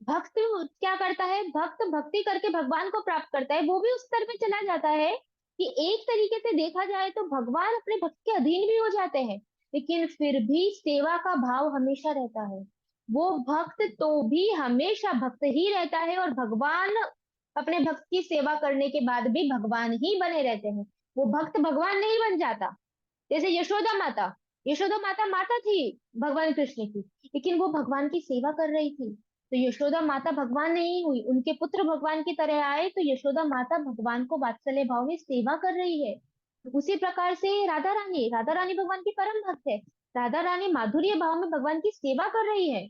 भक्त क्या करता है, भक्त भक्ति करके भगवान को प्राप्त करता है, वो भी उस स्तर पे चला जाता है कि एक तरीके से देखा जाए तो भगवान अपने भक्त के अधीन भी हो जाते हैं, लेकिन फिर भी सेवा का भाव हमेशा रहता है। वो भक्त तो भी हमेशा भक्त ही रहता है, और भगवान अपने भक्त की सेवा करने के बाद भी भगवान ही बने रहते हैं। वो भक्त भगवान नहीं बन जाता। जैसे यशोदा माता, यशोदा माता माता थी भगवान कृष्ण की, लेकिन वो भगवान की सेवा कर रही थी, तो यशोदा माता भगवान नहीं हुई, उनके पुत्र भगवान की तरह आए, तो यशोदा माता भगवान को वात्सल्य भाव में सेवा कर रही है। उसी प्रकार से राधा रानी, राधा रानी भगवान की परम भक्त है, राधा रानी माधुर्य भाव में भगवान की सेवा कर रही है।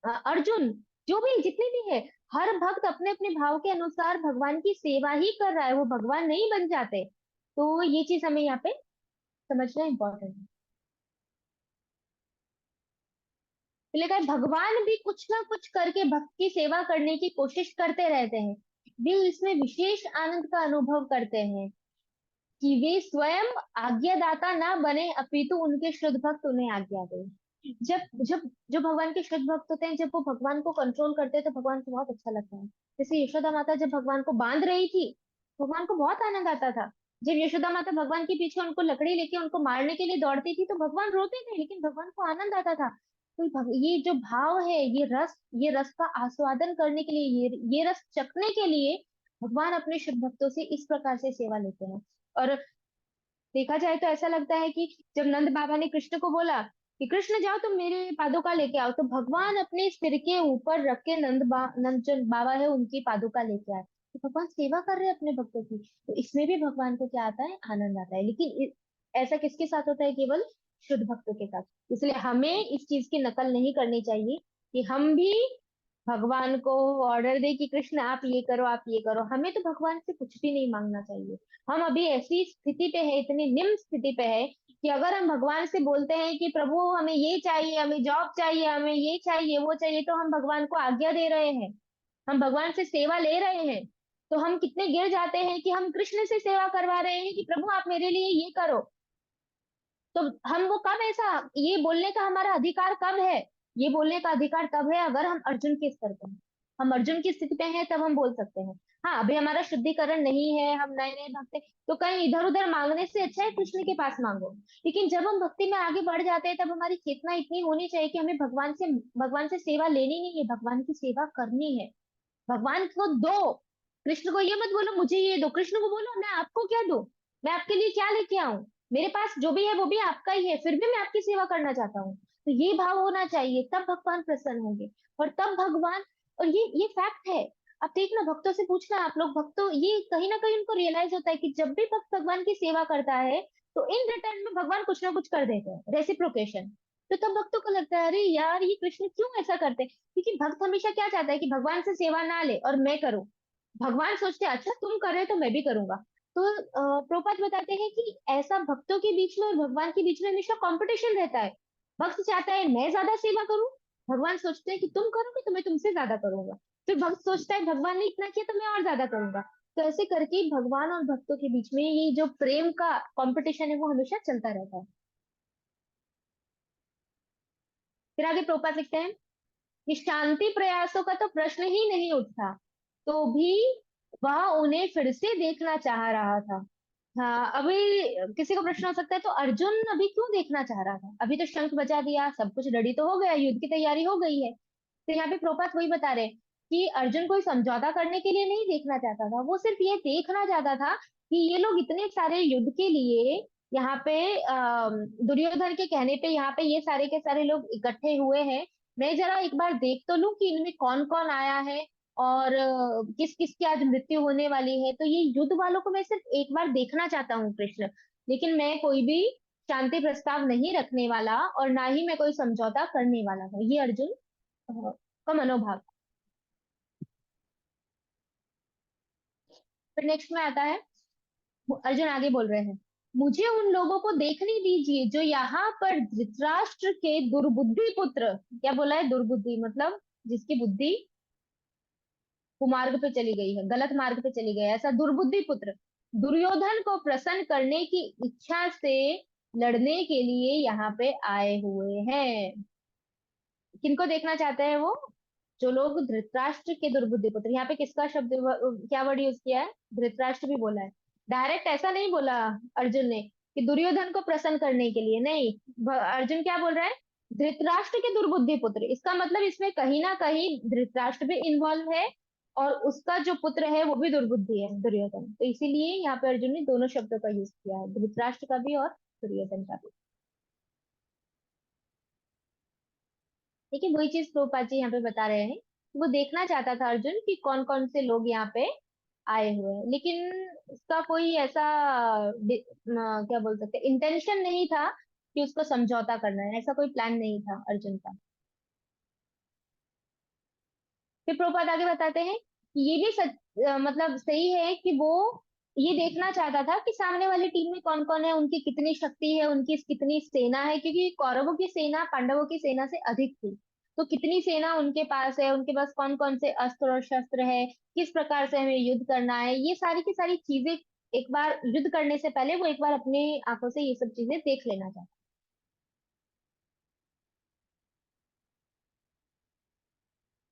अर्जुन, जो भी जितने भी है, हर भक्त अपने अपने भाव के अनुसार भगवान की सेवा ही कर रहा है, वो भगवान नहीं बन जाते। तो ये चीज हमें यहाँ पे समझना इंपॉर्टेंट है। इसलिए कहा भगवान भी कुछ ना कुछ करके भक्त की सेवा करने की कोशिश करते रहते हैं, वे इसमें विशेष आनंद का अनुभव करते हैं कि वे स्वयं आज्ञादाता ना बने, अपितु उनके शुद्ध भक्त उन्हें आज्ञा दे। जब जब जो भगवान के शुद्ध भक्त होते हैं, जब वो भगवान को कंट्रोल करते हैं तो भगवान को बहुत अच्छा लगता है। जैसे यशोदा माता जब भगवान को बांध रही थी, भगवान को बहुत आनंद आता था। जब यशोदा माता भगवान के पीछे उनको लकड़ी लेके उनको मारने के लिए दौड़ती थी, तो भगवान रोते थे, लेकिन भगवान को आनंद आता था। तो ये जो भाव है, ये रस का आस्वादन करने के लिए, ये रस चखने के लिए भगवान अपने शुद्ध भक्तों से इस प्रकार से सेवा लेते हैं। और देखा जाए तो ऐसा लगता है कि जब नंद बाबा ने कृष्ण को बोला कि कृष्ण जाओ तुम मेरे पादुका लेके आओ, तो भगवान अपने सिर के ऊपर रख के नंद जो बाबा है उनकी पादुका लेके आए, तो भगवान सेवा कर रहे हैं अपने भक्तों की। तो इसमें भी भगवान को क्या आता है, आनंद आता है। लेकिन ऐसा किसके साथ होता है, केवल शुद्ध भक्तों के साथ। इसलिए हमें इस चीज की नकल नहीं करनी चाहिए कि हम भी भगवान को ऑर्डर दे कि कृष्ण आप ये करो, आप ये करो। हमें तो भगवान से कुछ भी नहीं मांगना चाहिए। हम अभी ऐसी स्थिति पे है, इतनी निम्न स्थिति पे है कि अगर हम भगवान से बोलते हैं कि प्रभु हमें ये चाहिए, हमें जॉब चाहिए, हमें ये चाहिए, वो चाहिए, तो हम भगवान को आज्ञा दे रहे हैं, हम भगवान से सेवा ले रहे हैं। तो हम कितने गिर जाते हैं कि हम कृष्ण से सेवा करवा रहे हैं कि प्रभु आप मेरे लिए ये करो। तो हम वो कब ऐसा, ये बोलने का हमारा अधिकार कब है, ये बोलने का अधिकार तब है अगर हम अर्जुन के स्तर पे हैं, हम अर्जुन की स्थिति पे हैं, तब हम बोल सकते हैं। हाँ, अभी हमारा शुद्धिकरण नहीं है, हम नए नए भक्त हैं, तो कहीं इधर उधर मांगने से अच्छा है कृष्ण के पास मांगो। लेकिन जब हम भक्ति में आगे बढ़ जाते हैं, तब हमारी चेतना इतनी होनी चाहिए कि हमें भगवान से सेवा लेनी नहीं है, भगवान की सेवा करनी है। भगवान को दो, कृष्ण को ये मत बोलो मुझे ये दो, कृष्ण को बोलो मैं आपको क्या दूं, मैं आपके लिए क्या लेके आऊं, मेरे पास जो भी है वो भी आपका ही है, फिर भी मैं आपकी सेवा करना चाहता हूँ। तो ये भाव होना चाहिए, तब भगवान प्रसन्न होंगे। और तब भगवान, और ये फैक्ट है। अब देखना, भक्तों से पूछना, आप लोग भक्तों, ये कहीं ना कहीं उनको रियलाइज होता है कि जब भी भक्त भगवान की सेवा करता है, तो इन रिटर्न में भगवान कुछ ना कुछ कर देते हैं, रेसिप्रोकेशन। तो तब भक्तों को लगता है, अरे यार ये कृष्ण क्यों ऐसा करते हैं, क्योंकि भक्त हमेशा क्या चाहता है कि भगवान से सेवा ना ले और मैं करूं। भगवान सोचते हैं अच्छा तुम कर रहे हो तो मैं भी करूंगा। तो प्रभुपाद बताते हैं कि ऐसा भक्तों के बीच में और भगवान के बीच में हमेशा कंपटीशन रहता है। भक्त चाहता है मैं ज्यादा सेवा करूं, भगवान सोचते हैं कि तुम करोगे तो मैं तुमसे ज्यादा करूंगा। फिर भक्त सोचता है भगवान ने इतना किया तो मैं और ज्यादा करूंगा। तो ऐसे करके भगवान और भक्तों के बीच में ये जो प्रेम का कंपटीशन है वो हमेशा चलता रहता है। फिर आगे प्रभुपाद लिखते हैं कि शांति प्रयासों का तो प्रश्न ही नहीं उठता, तो भी वह उन्हें फिर से देखना चाह रहा था। हाँ, अभी किसी को प्रश्न हो सकता है तो अर्जुन अभी क्यों देखना चाह रहा था, अभी तो शंख बजा दिया, सब कुछ रेडी तो हो गया, युद्ध की तैयारी हो गई है। तो यहाँ पे प्रोपात वही बता रहे हैं कि अर्जुन कोई समझौता करने के लिए नहीं देखना चाहता था, वो सिर्फ ये देखना चाहता था कि ये लोग इतने सारे युद्ध के लिए यहाँ पे दुर्योधन के कहने पे यहाँ पे ये सारे के सारे लोग इकट्ठे हुए हैं। मैं जरा एक बार देख तो लूं कि इनमें कौन कौन आया है और किस किस की आज मृत्यु होने वाली है। तो ये युद्ध वालों को मैं सिर्फ एक बार देखना चाहता हूँ कृष्ण, लेकिन मैं कोई भी शांति प्रस्ताव नहीं रखने वाला और ना ही मैं कोई समझौता करने वाला हूँ, ये अर्जुन का मनोभाव। फिर नेक्स्ट में आता है, अर्जुन आगे बोल रहे हैं, मुझे उन लोगों को देखने दीजिए जो यहाँ पर धृतराष्ट्र के दुर्बुद्धि पुत्र, क्या बोला है दुर्बुद्धि मतलब जिसकी बुद्धि कुमार्ग पे चली गई है, गलत मार्ग पे चली गई है, ऐसा दुर्बुद्धि पुत्र दुर्योधन को प्रसन्न करने की इच्छा से लड़ने के लिए यहाँ पे आए हुए हैं। किनको देखना चाहते हैं वो, जो लोग धृतराष्ट्र के दुर्बुद्धि पुत्र, यहाँ पे किसका शब्द क्या वर्ड यूज किया है, धृतराष्ट्र भी बोला है। डायरेक्ट ऐसा नहीं बोला अर्जुन ने कि दुर्योधन को प्रसन्न करने के लिए, नहीं। अर्जुन क्या बोल रहा है, धृतराष्ट्र के दुर्बुद्धि पुत्र, इसका मतलब इसमें कहीं ना कहीं धृतराष्ट्र भी इन्वॉल्व है और उसका जो पुत्र है वो भी दुर्बुद्धि है, दुर्योधन। तो इसीलिए यहाँ पे अर्जुन ने दोनों शब्दों का यूज किया है, धृतराष्ट्र का भी और दुर्योधन का भी। ठीक है, वही चीज प्रभुपाद जी यहाँ पे बता रहे हैं। वो देखना चाहता था अर्जुन कि कौन कौन से लोग यहाँ पे आए हुए हैं, लेकिन उसका कोई ऐसा क्या बोल सकते हैं, इंटेंशन नहीं था कि उसको समझौता करना है, ऐसा कोई प्लान नहीं था अर्जुन का। फिर प्रभुपाद आगे बताते हैं कि ये भी मतलब सही है कि वो ये देखना चाहता था कि सामने वाली टीम में कौन कौन है, उनकी कितनी शक्ति है, उनकी कितनी सेना है, क्योंकि कौरवों की सेना पांडवों की सेना से अधिक थी। तो कितनी सेना उनके पास है, उनके पास कौन कौन से अस्त्र और शस्त्र है, किस प्रकार से हमें युद्ध करना है, ये सारी की सारी चीजें एक बार युद्ध करने से पहले वो एक बार अपनी आंखों से ये सब चीजें देख लेना चाहता।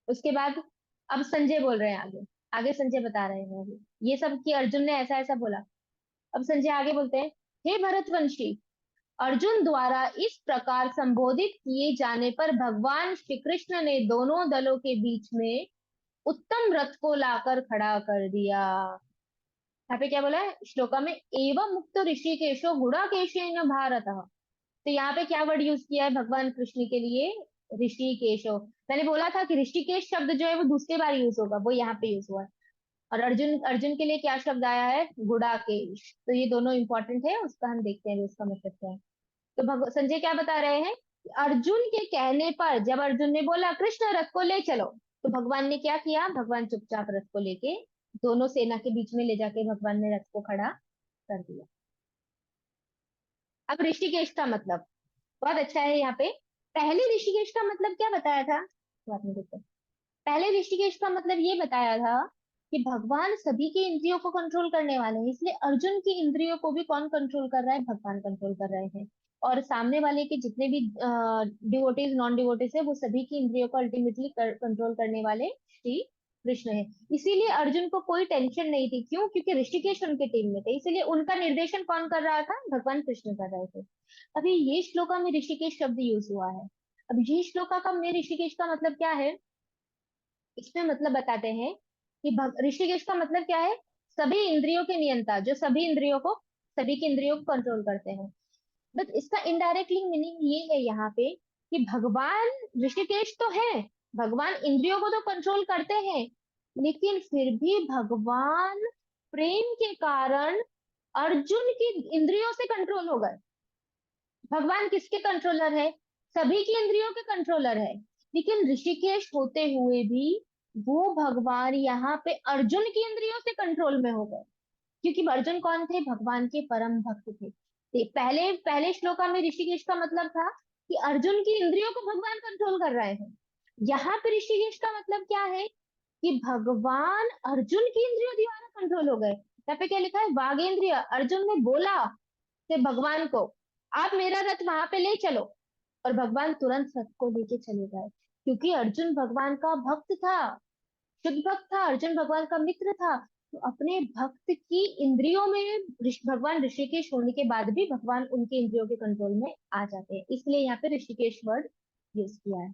उसके बाद अब संजय बोल रहे हैं आगे। आगे संजय बता रहे हैं अभी ये सब कि अर्जुन ने ऐसा ऐसा बोला। अब संजय आगे बोलते हैं, हे भरतवंशी, अर्जुन द्वारा इस प्रकार संबोधित किए जाने पर भगवान श्री कृष्ण ने दोनों दलों के बीच में उत्तम रथ को लाकर खड़ा कर दिया। यहाँ पे क्या बोला है श्लोका में, एवं मुक्त ऋषिकेशो गुणाकेशेन भारत। तो यहाँ पे क्या वर्ड यूज किया है भगवान कृष्ण के लिए, ऋषिकेशो। मैंने बोला था कि ऋषिकेश शब्द जो है वो दूसरी बार यूज होगा, वो यहाँ पे यूज हुआ है। और अर्जुन अर्जुन के लिए क्या शब्द आया है, गुड़ाकेश। तो ये दोनों इंपॉर्टेंट है, उसका हम देखते हैं उसका मतलब क्या है। तो संजय क्या बता रहे हैं कि अर्जुन के कहने पर जब अर्जुन ने बोला कृष्ण रथ को ले चलो, तो भगवान ने क्या किया, भगवान चुपचाप रथ को लेके दोनों सेना के बीच में ले जाके भगवान ने रथ को खड़ा कर दिया। अब ऋषिकेश का मतलब बहुत अच्छा है यहाँ पे। पहले ऋषिकेश का मतलब क्या बताया था, बाद में देखते हैं। पहले ऋषिकेश का मतलब ये बताया था कि भगवान सभी के इंद्रियों को कंट्रोल करने वाले हैं, इसलिए अर्जुन की इंद्रियों को भी कौन कंट्रोल कर रहा है, भगवान कंट्रोल कर रहे हैं। और सामने वाले के जितने भी डिवोटीज नॉन डिवोटीज है वो सभी की इंद्रियों को अल्टीमेटली कंट्रोल करने वाले श्री कृष्ण है। इसीलिए अर्जुन को कोई टेंशन नहीं थी, क्यों, क्योंकि ऋषिकेश उनके टीम में थे, इसीलिए उनका निर्देशन कौन कर रहा था, भगवान कृष्ण कर रहे थे। अभी ये श्लोका में ऋषिकेश शब्द यूज हुआ है। अब ये श्लोका का में ऋषिकेश का मतलब क्या है, इसमें मतलब बताते हैं कि ऋषिकेश का मतलब क्या है, सभी इंद्रियों के नियंता, जो सभी इंद्रियों को, सभी की इंद्रियों को कंट्रोल करते हैं। बट इसका इनडायरेक्टली मीनिंग ये है यहाँ पे कि भगवान ऋषिकेश तो है, भगवान इंद्रियों को तो कंट्रोल करते हैं, लेकिन फिर भी भगवान प्रेम के कारण अर्जुन की इंद्रियों से कंट्रोल हो गए। भगवान किसके कंट्रोलर है, सभी की इंद्रियों के कंट्रोलर है, लेकिन ऋषिकेश होते हुए भी वो भगवान यहाँ पे अर्जुन की इंद्रियों से कंट्रोल में हो गए। क्योंकि अर्जुन कौन थे, भगवान के परम भक्त थे। पहले पहले श्लोका में ऋषिकेश का मतलब था कि अर्जुन की इंद्रियों को भगवान कंट्रोल कर रहे हैं। यहाँ पे ऋषिकेश का मतलब क्या है कि भगवान अर्जुन की इंद्रियों द्वारा कंट्रोल हो गए। यहाँ पे क्या लिखा है, वागेंद्रिय, अर्जुन ने बोला से भगवान को, आप मेरा रथ वहां पे ले चलो, और भगवान तुरंत रथ को लेके चले गए। क्योंकि अर्जुन भगवान का भक्त था, शुद्ध भक्त था, अर्जुन भगवान का मित्र था। तो अपने भक्त की इंद्रियों में भगवान ऋषिकेश होने के बाद भी भगवान उनके इंद्रियों के कंट्रोल में आ जाते हैं, इसलिए यहाँ पे ऋषिकेश वर्ड यूज किया है।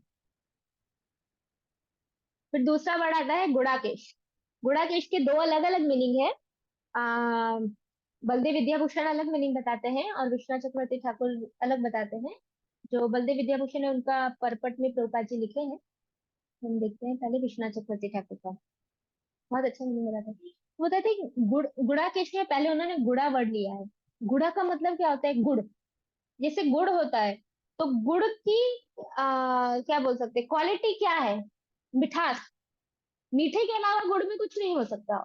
फिर दूसरा वर्ड आता है गुड़ाकेश। गुड़ाकेश के दो अलग अलग मीनिंग है। आ, बलदेव विद्याभूषण अलग मीनिंग बताते हैं और विश्वनाथ चक्रवर्ती ठाकुर अलग बताते हैं। जो बलदेव विद्याभूषण है उनका परपट में प्रभुपाद जी लिखे हैं, हम देखते हैं पहले विश्वनाथ चक्रवर्ती ठाकुर का। बहुत अच्छा मीनिंग बताते हैं, वो बताते हैं कि गुड़ा केश में पहले उन्होंने गुड़ा वर्ड लिया है। गुड़ा का मतलब क्या होता है, गुड़, जैसे गुड़ होता है, तो गुड़ की क्या बोल सकते हैं, क्वालिटी क्या है, मिठास। मीठे के अलावा गुड़ में कुछ नहीं हो सकता।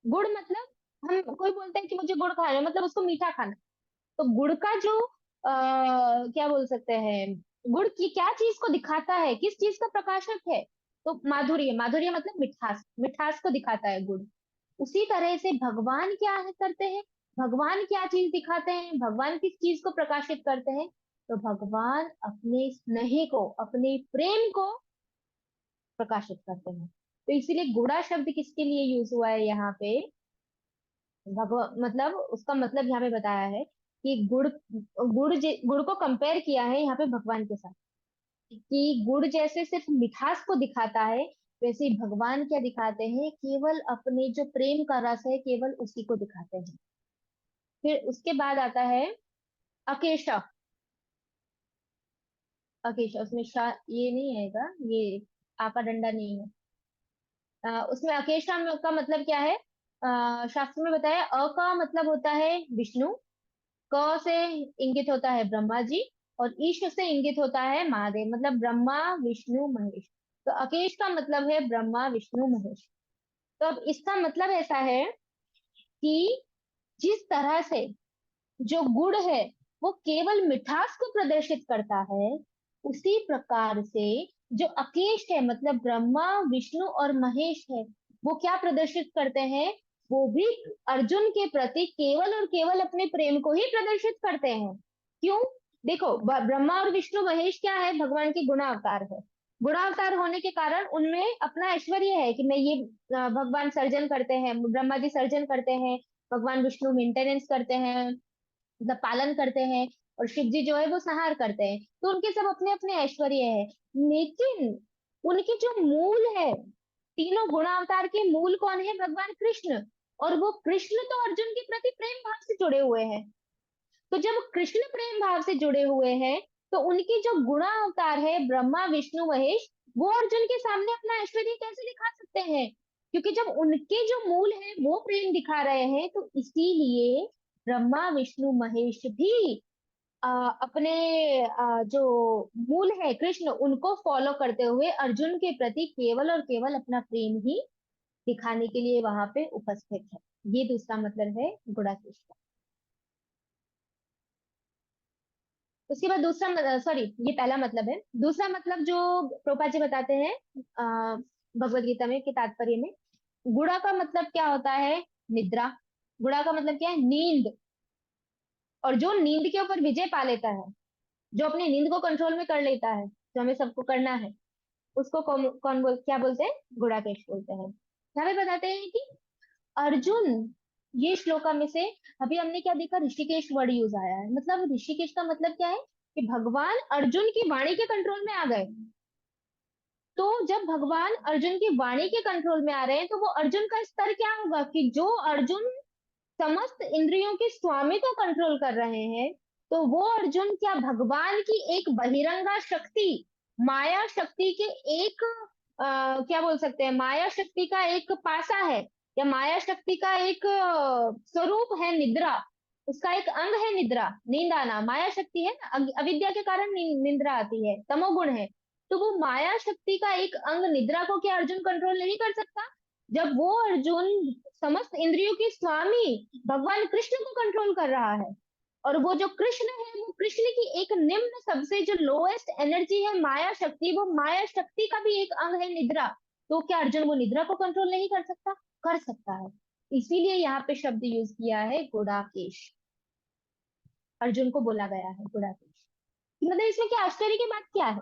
गुड़ मतलब, हम कोई बोलते हैं कि मुझे गुड़ खाना है, मतलब उसको मीठा खाना। तो गुड़ का जो क्या बोल सकते हैं, गुड़ की क्या चीज को दिखाता है, किस चीज का प्रकाशक है, तो माधुर्य, माधुर्य मतलब मिठास, मिठास को दिखाता है गुड़। उसी तरह से भगवान क्या है करते हैं, भगवान क्या चीज दिखाते हैं, भगवान किस चीज को प्रकाशित करते हैं, तो भगवान अपने स्नेह को, अपने प्रेम को प्रकाशित करते हैं। तो इसीलिए गुड़ा शब्द किसके लिए यूज हुआ है यहाँ पे? मतलब उसका मतलब यहाँ पे बताया है कि गुड़ को कंपेयर किया है यहाँ पे भगवान के साथ, कि गुड़ जैसे सिर्फ मिठास को दिखाता है, वैसे ही भगवान क्या दिखाते हैं, केवल अपने जो प्रेम का रस है केवल उसी को दिखाते हैं। फिर उसके बाद आता है अकेशा। अकेशा उसमें ये नहीं आएगा, ये आपा डंडा नहीं है। उसमें अकेशा का मतलब क्या है? शास्त्र में बताया, अ का मतलब होता है विष्णु, क से इंगित होता है ब्रह्मा जी, और ईश से इंगित होता है महादेव, मतलब ब्रह्मा विष्णु महेश। तो अकेश का मतलब है ब्रह्मा विष्णु महेश। तो अब इसका मतलब ऐसा है कि जिस तरह से जो गुड़ है वो केवल मिठास को प्रदर्शित करता है, उसी प्रकार से जो अकेश है मतलब ब्रह्मा विष्णु और महेश है, वो क्या प्रदर्शित करते हैं? वो भी अर्जुन के प्रति केवल और केवल अपने प्रेम को ही प्रदर्शित करते हैं। क्यों? देखो, ब्रह्मा और विष्णु महेश क्या है? भगवान के गुणावतार है। गुणावतार होने के कारण उनमें अपना ऐश्वर्य है कि मैं ये भगवान सर्जन करते हैं, ब्रह्मा जी सर्जन करते हैं, भगवान विष्णु मेंटेनेंस करते हैं, मतलब पालन करते हैं, और शिव जी जो है वो संहार करते हैं। तो उनके सब अपने अपने ऐश्वर्य है, लेकिन उनके जो मूल है, तीनों गुणावतार के मूल कौन है? भगवान कृष्ण। और वो कृष्ण तो अर्जुन के प्रति प्रेम भाव से जुड़े हुए हैं। तो जब कृष्ण प्रेम भाव से जुड़े हुए हैं, तो उनके जो गुणावतार है ब्रह्मा विष्णु महेश, वो अर्जुन के सामने अपना ऐश्वर्य कैसे दिखा सकते हैं? क्योंकि जब उनके जो मूल है वो प्रेम दिखा रहे हैं, तो इसीलिए ब्रह्मा विष्णु महेश भी अपने जो मूल है कृष्ण, उनको फॉलो करते हुए अर्जुन के प्रति केवल और केवल अपना प्रेम ही दिखाने के लिए वहां पे उपस्थित है। ये दूसरा मतलब है गुणाकेश का। उसके बाद दूसरा, सॉरी, ये पहला मतलब है। दूसरा मतलब जो प्रोपा जी बताते हैं भगवत गीता में के तात्पर्य में, गुड़ा का मतलब क्या होता है? निद्रा। गुड़ा का मतलब क्या है? नींद। और जो नींद के ऊपर विजय पा लेता है, जो अपनी नींद को कंट्रोल में कर लेता है, जो हमें सबको करना है, उसको क्या बोलते हैं? गुणाकेश बोलते हैं। यहाँ पे बताते हैं कि अर्जुन, ये श्लोका में से अभी हमने क्या देखा? ऋषिकेश वर्ड यूज आया है। मतलब ऋषिकेश का मतलब क्या है? कि भगवान अर्जुन की वाणी के कंट्रोल में आ गए। तो जब भगवान अर्जुन की वाणी के कंट्रोल में आ रहे हैं, तो वो अर्जुन का स्तर क्या होगा? कि जो अर्जुन समस्त इंद्रियों के स्वामी को कंट्रोल कर रहे हैं, तो वो अर्जुन क्या भगवान की एक बहिरंगा शक्ति, माया शक्ति के एक क्या बोल सकते हैं, माया शक्ति का एक पासा है, या माया शक्ति का एक स्वरूप है निद्रा। उसका एक अंग है निद्रा, नींद आना माया शक्ति है ना, अविद्या के कारण निद्रा आती है, तमोगुण है। तो वो माया शक्ति का एक अंग निद्रा को क्या अर्जुन कंट्रोल नहीं कर सकता? जब वो अर्जुन समस्त इंद्रियों के स्वामी भगवान कृष्ण को कंट्रोल कर रहा है, और वो जो कृष्ण है वो कृष्ण की एक निम्न सबसे जो लोएस्ट एनर्जी है माया शक्ति, वो माया शक्ति का भी एक अंग है निद्रा। तो क्या अर्जुन वो निद्रा को कंट्रोल नहीं कर सकता? कर सकता है। इसीलिए यहाँ पे शब्द यूज किया है गुडाकेश। अर्जुन को बोला गया है गुडाकेश। मतलब इसमें क्या आश्चर्य की बात क्या है?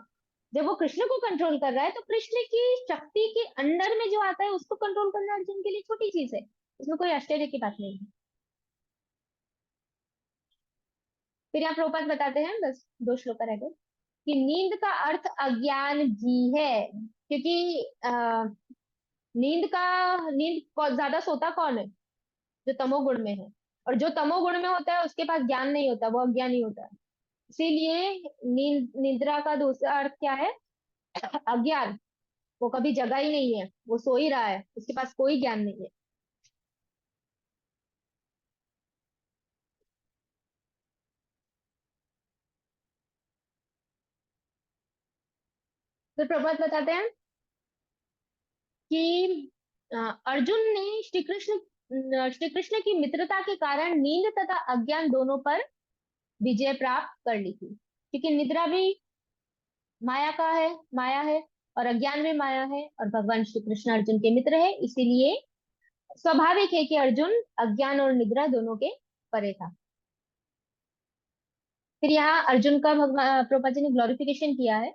जब वो कृष्ण को कंट्रोल कर रहा है, तो कृष्ण की शक्ति के अंडर में जो आता है उसको कंट्रोल करना अर्जुन के लिए छोटी चीज है। इसमें कोई आश्चर्य की बात नहीं है। फिर यहाँ प्रभुपाद बताते हैं, बस दो श्लोक रह गए, कि नींद का अर्थ अज्ञान भी है। क्योंकि ज्यादा सोता कौन है? जो तमोगुण में है। और जो तमोगुण में होता है उसके पास ज्ञान नहीं होता, वो अज्ञानी होता है। इसीलिए निद्रा का दूसरा अर्थ क्या है? अज्ञान। वो कभी जगा ही नहीं है, वो सो ही रहा है, उसके पास कोई ज्ञान नहीं है। तो प्रभात बताते हैं कि अर्जुन ने श्री कृष्ण की मित्रता के कारण नींद तथा अज्ञान दोनों पर विजय प्राप्त कर ली थी। क्योंकि निद्रा भी माया है, और अज्ञान भी माया है, और भगवान श्री कृष्ण अर्जुन के मित्र है, इसीलिए स्वाभाविक है कि अर्जुन अज्ञान और निद्रा दोनों के परे था। फिर यहाँ अर्जुन का भगवान प्रभुपाद जी ने ग्लोरिफिकेशन किया है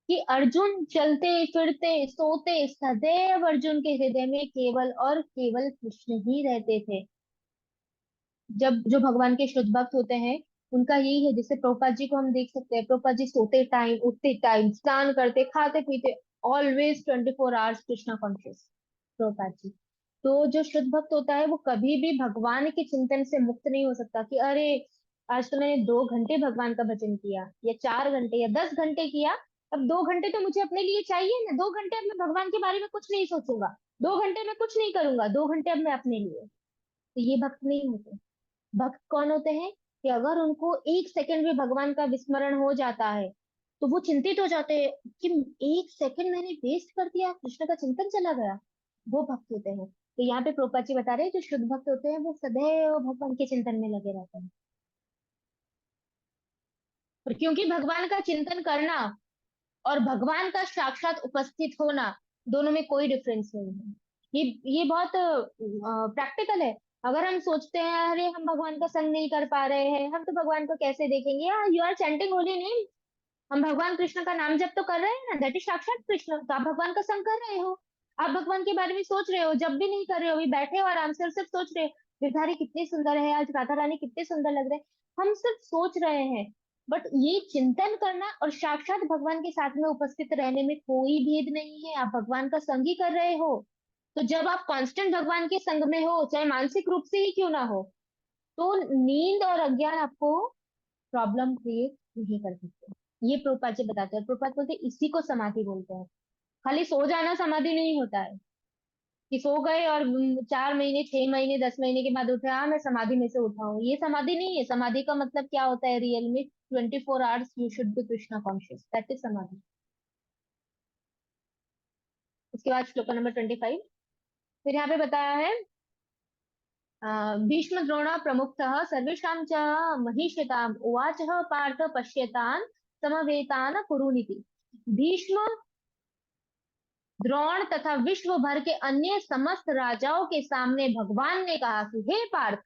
कि अर्जुन चलते फिरते सोते सदैव अर्जुन के हृदय में केवल और केवल कृष्ण ही रहते थे। जब जो भगवान के शुद्ध भक्त होते हैं उनका यही है। जैसे प्रभुपाद जी को हम देख सकते हैं, प्रभुपाद जी सोते टाइम उठते टाइम स्नान करते खाते पीते always 24 hours Krishna conscious Prabhupada ji. तो जो शुद्ध भक्त होता है वो कभी भी भगवान के चिंतन से मुक्त नहीं हो सकता कि अरे आज तो मैंने 2 घंटे भगवान का भजन किया या 4 घंटे या 10 घंटे किया, अब 2 घंटे तो मुझे अपने लिए चाहिए ना। 2 घंटे अब मैं भगवान के बारे में कुछ नहीं सोचूंगा, 2 घंटे में कुछ नहीं करूंगा, 2 घंटे अब मैं अपने लिए। तो ये भक्त नहीं होते। भक्त कौन होते हैं कि अगर उनको 1 सेकंड भी भगवान का विस्मरण हो जाता है तो वो चिंतित हो जाते हैं कि 1 सेकंड मैंने वेस्ट कर दिया, कृष्ण का चिंतन चला गया। वो भक्त होते हैं। तो यहाँ पे प्रोपा जी बता रहे हैं जो शुद्ध भक्त होते हैं वो सदैव भगवान के चिंतन में लगे रहते हैं। और क्योंकि भगवान का चिंतन करना और भगवान का साक्षात उपस्थित होना दोनों में कोई डिफरेंस नहीं है। ये बहुत प्रैक्टिकल है। अगर हम सोचते हैं अरे हम भगवान का संग नहीं कर पा रहे हैं, हम तो भगवान को कैसे देखेंगे, यार you are chanting holy name, हम भगवान कृष्ण का नाम जप तो कर रहे हैं ना, दैट इज साक्षात कृष्ण। तो आप भगवान का संग कर रहे हो, आप भगवान के बारे में सोच रहे हो, जब भी नहीं कर रहे हो, अभी बैठे हो आराम से और सिर्फ सोच रहे हो गिरधारी कितनी सुंदर है, आज राधा रानी कितने सुंदर लग रहे हैं, हम सिर्फ सोच रहे हैं। बट ये चिंतन करना और साक्षात भगवान के साथ में उपस्थित रहने में कोई भेद नहीं है, आप भगवान का संग ही कर रहे हो। तो जब आप कांस्टेंट भगवान के संग में हो, चाहे मानसिक रूप से ही क्यों ना हो, तो नींद और अज्ञान आपको प्रॉब्लम क्रिएट नहीं कर सकते। ये प्रभुपाद जी बताते हैं। प्रभुपाद बोलते हैं इसी को समाधि बोलते हैं। खाली सो जाना समाधि नहीं होता है कि सो गए और 4 महीने 6 महीने 10 महीने के बाद उठे, हाँ मैं समाधि में से उठा हूँ, ये समाधि नहीं है। समाधि का मतलब क्या होता है रियल में, 24 hours you should be Krishna conscious, that is समाधि। उसके बाद श्लोक नंबर 25 फिर यहाँ पे बताया है भीष्म द्रोण प्रमुखतः सर्वेषां च महिषिताम् उवाचः पार्थ पश्यतान् समवेतान् कुरुनिति। भीष्म द्रोण तथा विश्व भर के अन्य समस्त राजाओं के सामने भगवान ने कहा कि हे पार्थ,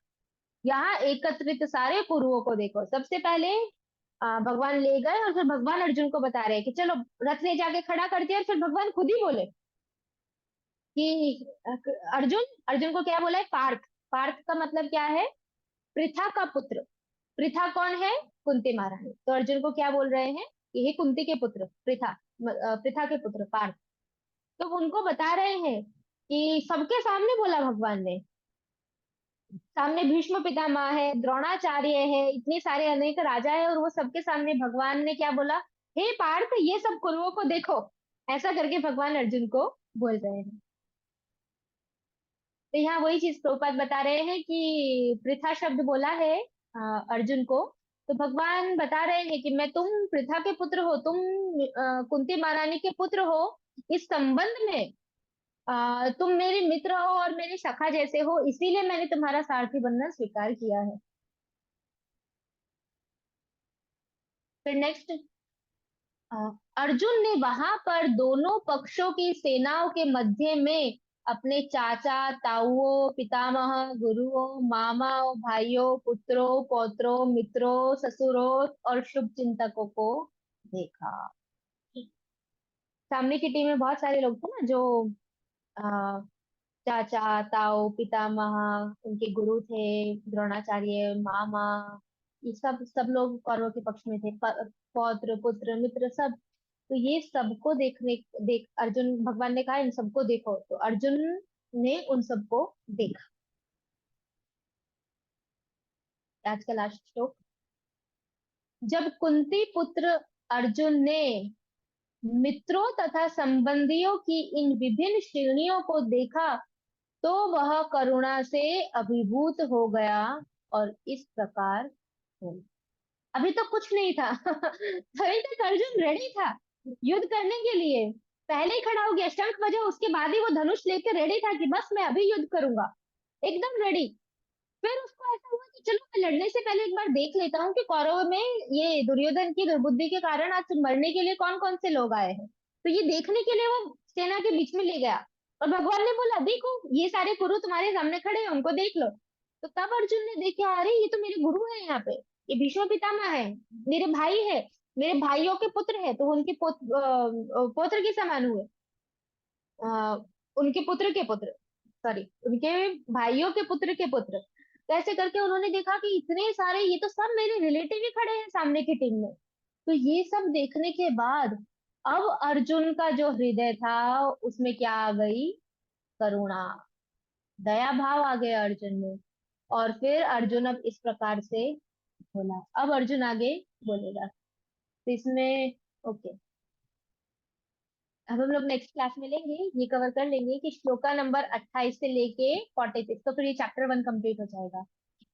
यहाँ एकत्रित सारे कुरुओं को देखो। सबसे पहले भगवान ले गए और फिर भगवान अर्जुन को बता रहे हैं कि चलो रथ ले जाके खड़ा कर दिया, और फिर भगवान खुद ही बोले कि अर्जुन, अर्जुन को क्या बोला है, पार्थ। पार्थ का मतलब क्या है, पृथा का पुत्र। पृथा कौन है, कुंती महारानी। तो अर्जुन को क्या बोल रहे हैं कि हे कुंती के पुत्र पृथा, पृथा के पुत्र पार्थ। तो उनको बता रहे हैं कि सबके सामने बोला भगवान ने, सामने भीष्म पितामह है, द्रोणाचार्य है, इतने सारे अनेक राजा है, और वो सबके सामने भगवान ने क्या बोला, हे पार्थ ये सब कुरुओं को देखो। ऐसा करके भगवान अर्जुन को बोल रहे हैं। तो यहाँ वही चीज प्रभुपाद बता रहे हैं कि पृथा शब्द बोला है अर्जुन को। तो भगवान बता रहे हैं कि मैं, तुम पृथा के पुत्र हो, तुम कुंती महारानी के पुत्र हो, इस संबंध में तुम मेरे मित्र हो और मेरे सखा जैसे हो, इसीलिए मैंने तुम्हारा सारथी बनना स्वीकार किया है। फिर नेक्स्ट, अर्जुन ने वहां पर दोनों पक्षों की सेनाओं के मध्य में अपने चाचा ताऊओं पितामह गुरुओं मामाओं भाइयों पुत्रों पौत्रों मित्रों ससुरों और शुभ चिंतकों को देखा। सामने की टीम में बहुत सारे लोग थे ना, जो आ, चाचा ताऊ पितामह, उनके गुरु थे द्रोणाचार्य मामा, ये सब सब लोग कौरवों के पक्ष में थे। पौत्र पुत्र मित्र सब। तो ये सबको देखने, देख अर्जुन, भगवान ने कहा इन सबको देखो, तो अर्जुन ने उन सबको देखा। आज का लास्ट श्लोक, जब कुंती पुत्र अर्जुन ने मित्रों तथा संबंधियों की इन विभिन्न श्रेणियों को देखा तो वह करुणा से अभिभूत हो गया और इस प्रकार बोला। अभी तो कुछ नहीं था अभी तक अर्जुन रेडी था युद्ध करने के लिए, पहले ही खड़ा हो गया, शंख बजा, उसके बाद ही वो धनुष लेकर रेडी था कि बस मैं अभी युद्ध करूंगा, एकदम रेडी। फिर उसको ऐसा हुआ कि चलो मैं लड़ने से पहले एक बार देख लेता हूँ कि कौरव में ये दुर्योधन की दुर्बुद्धि के कारण आज मरने के लिए कौन कौन से लोग आए हैं। तो ये देखने के लिए वो सेना के बीच में ले गया, और भगवान ने बोला देखो ये सारे गुरु तुम्हारे सामने खड़े हैं, उनको देख लो। तो तब अर्जुन ने देखा अरे ये तो मेरे गुरु है, यहाँ पे ये भीष्म पितामह है, मेरे भाई है, मेरे भाइयों के पुत्र है तो उनके पौत्र के समान हुए। अ, उनके पुत्र के पुत्र, सॉरी, उनके भाइयों के पुत्र के पुत्र। तो ऐसे करके उन्होंने देखा कि इतने सारे, ये तो सब मेरे रिलेटिव ही खड़े हैं सामने की टीम में। तो ये सब देखने के बाद अब अर्जुन का जो हृदय था उसमें क्या आ गई? करुणा, दया भाव आ गया अर्जुन में। और फिर अर्जुन अब इस प्रकार से बोला। अब अर्जुन आगे बोलेगा। तो इसमें ओके, अब हम लोग नेक्स्ट क्लास में लेंगे, ये कवर कर लेंगे कि श्लोका नंबर 28 से लेके 46, तो फिर ये चैप्टर 1 कंप्लीट हो जाएगा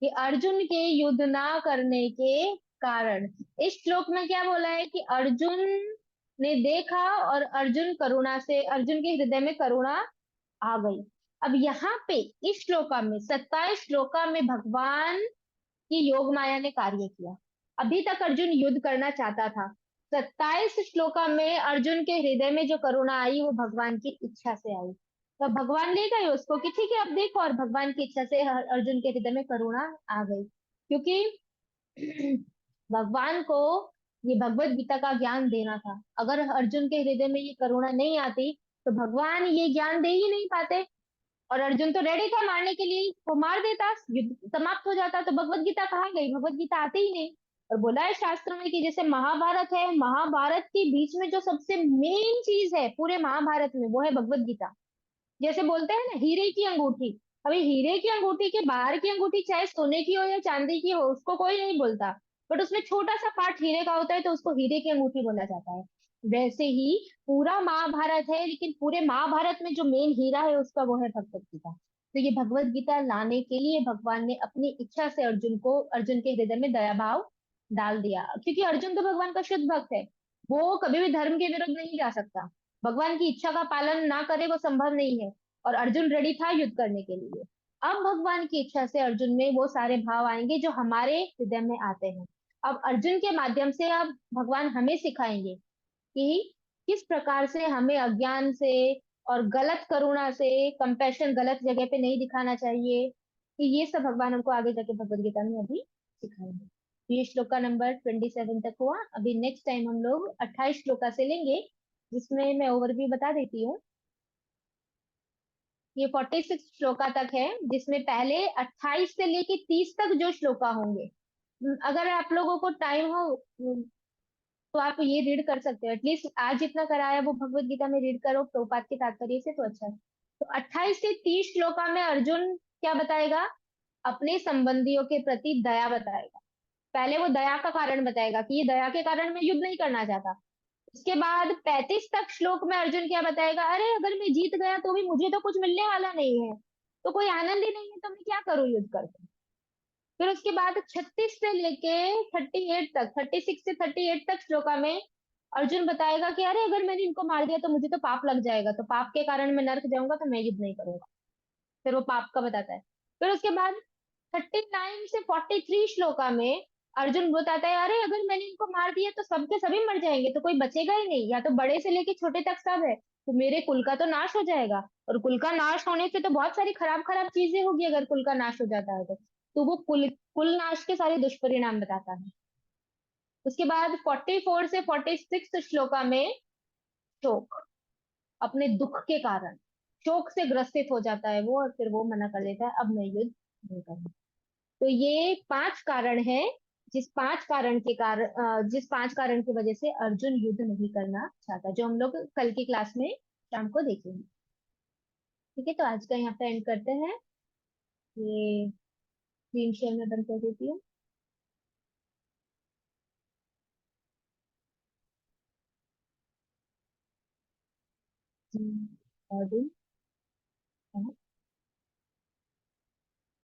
कि अर्जुन के युद्ध ना करने के कारण। इस श्लोक में क्या बोला है कि अर्जुन ने देखा और अर्जुन करुणा से, अर्जुन के हृदय में करुणा आ गई। अब यहाँ पे इस श्लोका में 27 श्लोका में भगवान कि योग माया ने कार्य किया। अभी तक अर्जुन युद्ध करना चाहता था, 27 श्लोका में अर्जुन के हृदय में जो करुणा आई वो भगवान की इच्छा से आई। तो भगवान ले गए उसको कि ठीक है अब देखो, और भगवान की इच्छा से अर्जुन के हृदय में करुणा आ गई। क्योंकि भगवान को ये भगवत गीता का ज्ञान देना था। अगर अर्जुन के हृदय में ये करुणा नहीं आती तो भगवान ये ज्ञान दे ही नहीं पाते। और अर्जुन तो रेडी था मारने के लिए, वो मार देता, युद्ध समाप्त हो जाता। तो भगवत गीता कहाँ गई? भगवत गीता आती ही नहीं। और बोला है शास्त्र में कि जैसे महाभारत है, महाभारत के बीच में जो सबसे मेन चीज है पूरे महाभारत में वो है भगवत गीता। जैसे बोलते हैं ना हीरे की अंगूठी, अभी हीरे की अंगूठी के बाहर की अंगूठी चाहे सोने की हो या चांदी की हो उसको कोई नहीं बोलता, बट उसमें छोटा सा पार्ट हीरे का होता है तो उसको हीरे की अंगूठी बोला जाता है। वैसे ही पूरा महाभारत है, लेकिन पूरे महाभारत में जो मेन हीरा है उसका वो है भगवत गीता। तो ये भगवत गीता लाने के लिए भगवान ने अपनी इच्छा से अर्जुन के हृदय में दया भाव डाल दिया। क्योंकि अर्जुन तो भगवान का शुद्ध भक्त है, वो कभी भी धर्म के विरुद्ध नहीं जा सकता। भगवान की इच्छा का पालन ना करे वो संभव नहीं है। और अर्जुन रेडी था युद्ध करने के लिए। अब भगवान की इच्छा से अर्जुन में वो सारे भाव आएंगे जो हमारे हृदय में आते हैं। अब अर्जुन के माध्यम से अब भगवान हमें सिखाएंगे कि किस प्रकार से हमें अज्ञान से और गलत करुणा से, कंपैशन गलत जगह पे नहीं दिखाना चाहिए, कि ये सब भगवान हमको आगे जाके भगवत गीता में अभी सिखाएंगे। तो ये श्लोका नंबर 27 तक हुआ। अभी नेक्स्ट टाइम हम लोग 28 श्लोका से लेंगे, जिसमें मैं ओवरव्यू बता देती हूँ। ये 46 श्लोका तक है, जिसमें पहले 28 से लेके 30 तक जो श्लोका होंगे, अगर आप लोगों को टाइम हो तो आप ये रीड कर सकते हो। एटलीस्ट आज जितना कराया वो भगवत गीता में रीड करो प्रभुपाद के तात्पर्य से, तो अच्छा है। तो 28 से 30 श्लोका में अर्जुन क्या बताएगा? अपने संबंधियों के प्रति दया बताएगा। पहले वो दया का कारण बताएगा कि ये दया के कारण मैं युद्ध नहीं करना चाहता। उसके बाद 35 तक श्लोक में अर्जुन क्या बताएगा? अरे अगर मैं जीत गया तो भी मुझे तो कुछ मिलने वाला नहीं है, तो कोई आनंद ही नहीं है, तो मैं क्या करूं युद्ध करके। फिर उसके बाद 36 से लेके 38 तक, 36 से 38 तक श्लोका में अर्जुन बताएगा कि अरे अगर मैंने इनको मार दिया तो मुझे तो पाप लग जाएगा, तो पाप के कारण मैं नरक जाऊंगा, तो मैं युद्ध नहीं करूंगा। फिर वो पाप का बताता है। फिर उसके बाद 39 से 43 श्लोका में अर्जुन बताता है अरे अगर मैंने इनको मार दिया तो सबके सभी मर जाएंगे, तो कोई बचेगा ही नहीं, या तो बड़े से लेके छोटे तक सब है, तो मेरे कुल का तो नाश हो जाएगा। और कुल का नाश होने से तो बहुत सारी खराब खराब चीजें होगी अगर कुल का नाश हो जाता है तो वो कुल कुल नाश के सारे दुष्परिणाम बताता है। उसके बाद 44 से 46 श्लोका में शोक, अपने दुख के कारण शोक से ग्रसित हो जाता है वो, और फिर वो मना कर देता है अब मैं युद्ध नहीं करूंगा। तो ये 5 कारण है, जिस 5 कारण की वजह से अर्जुन युद्ध नहीं करना चाहता, जो हम लोग कल की क्लास में शाम को देखेंगे। ठीक है, तो आज का यहाँ पे एंड करते हैं। ये स्क्रीन शेयर में बंद कर देती हूँ। और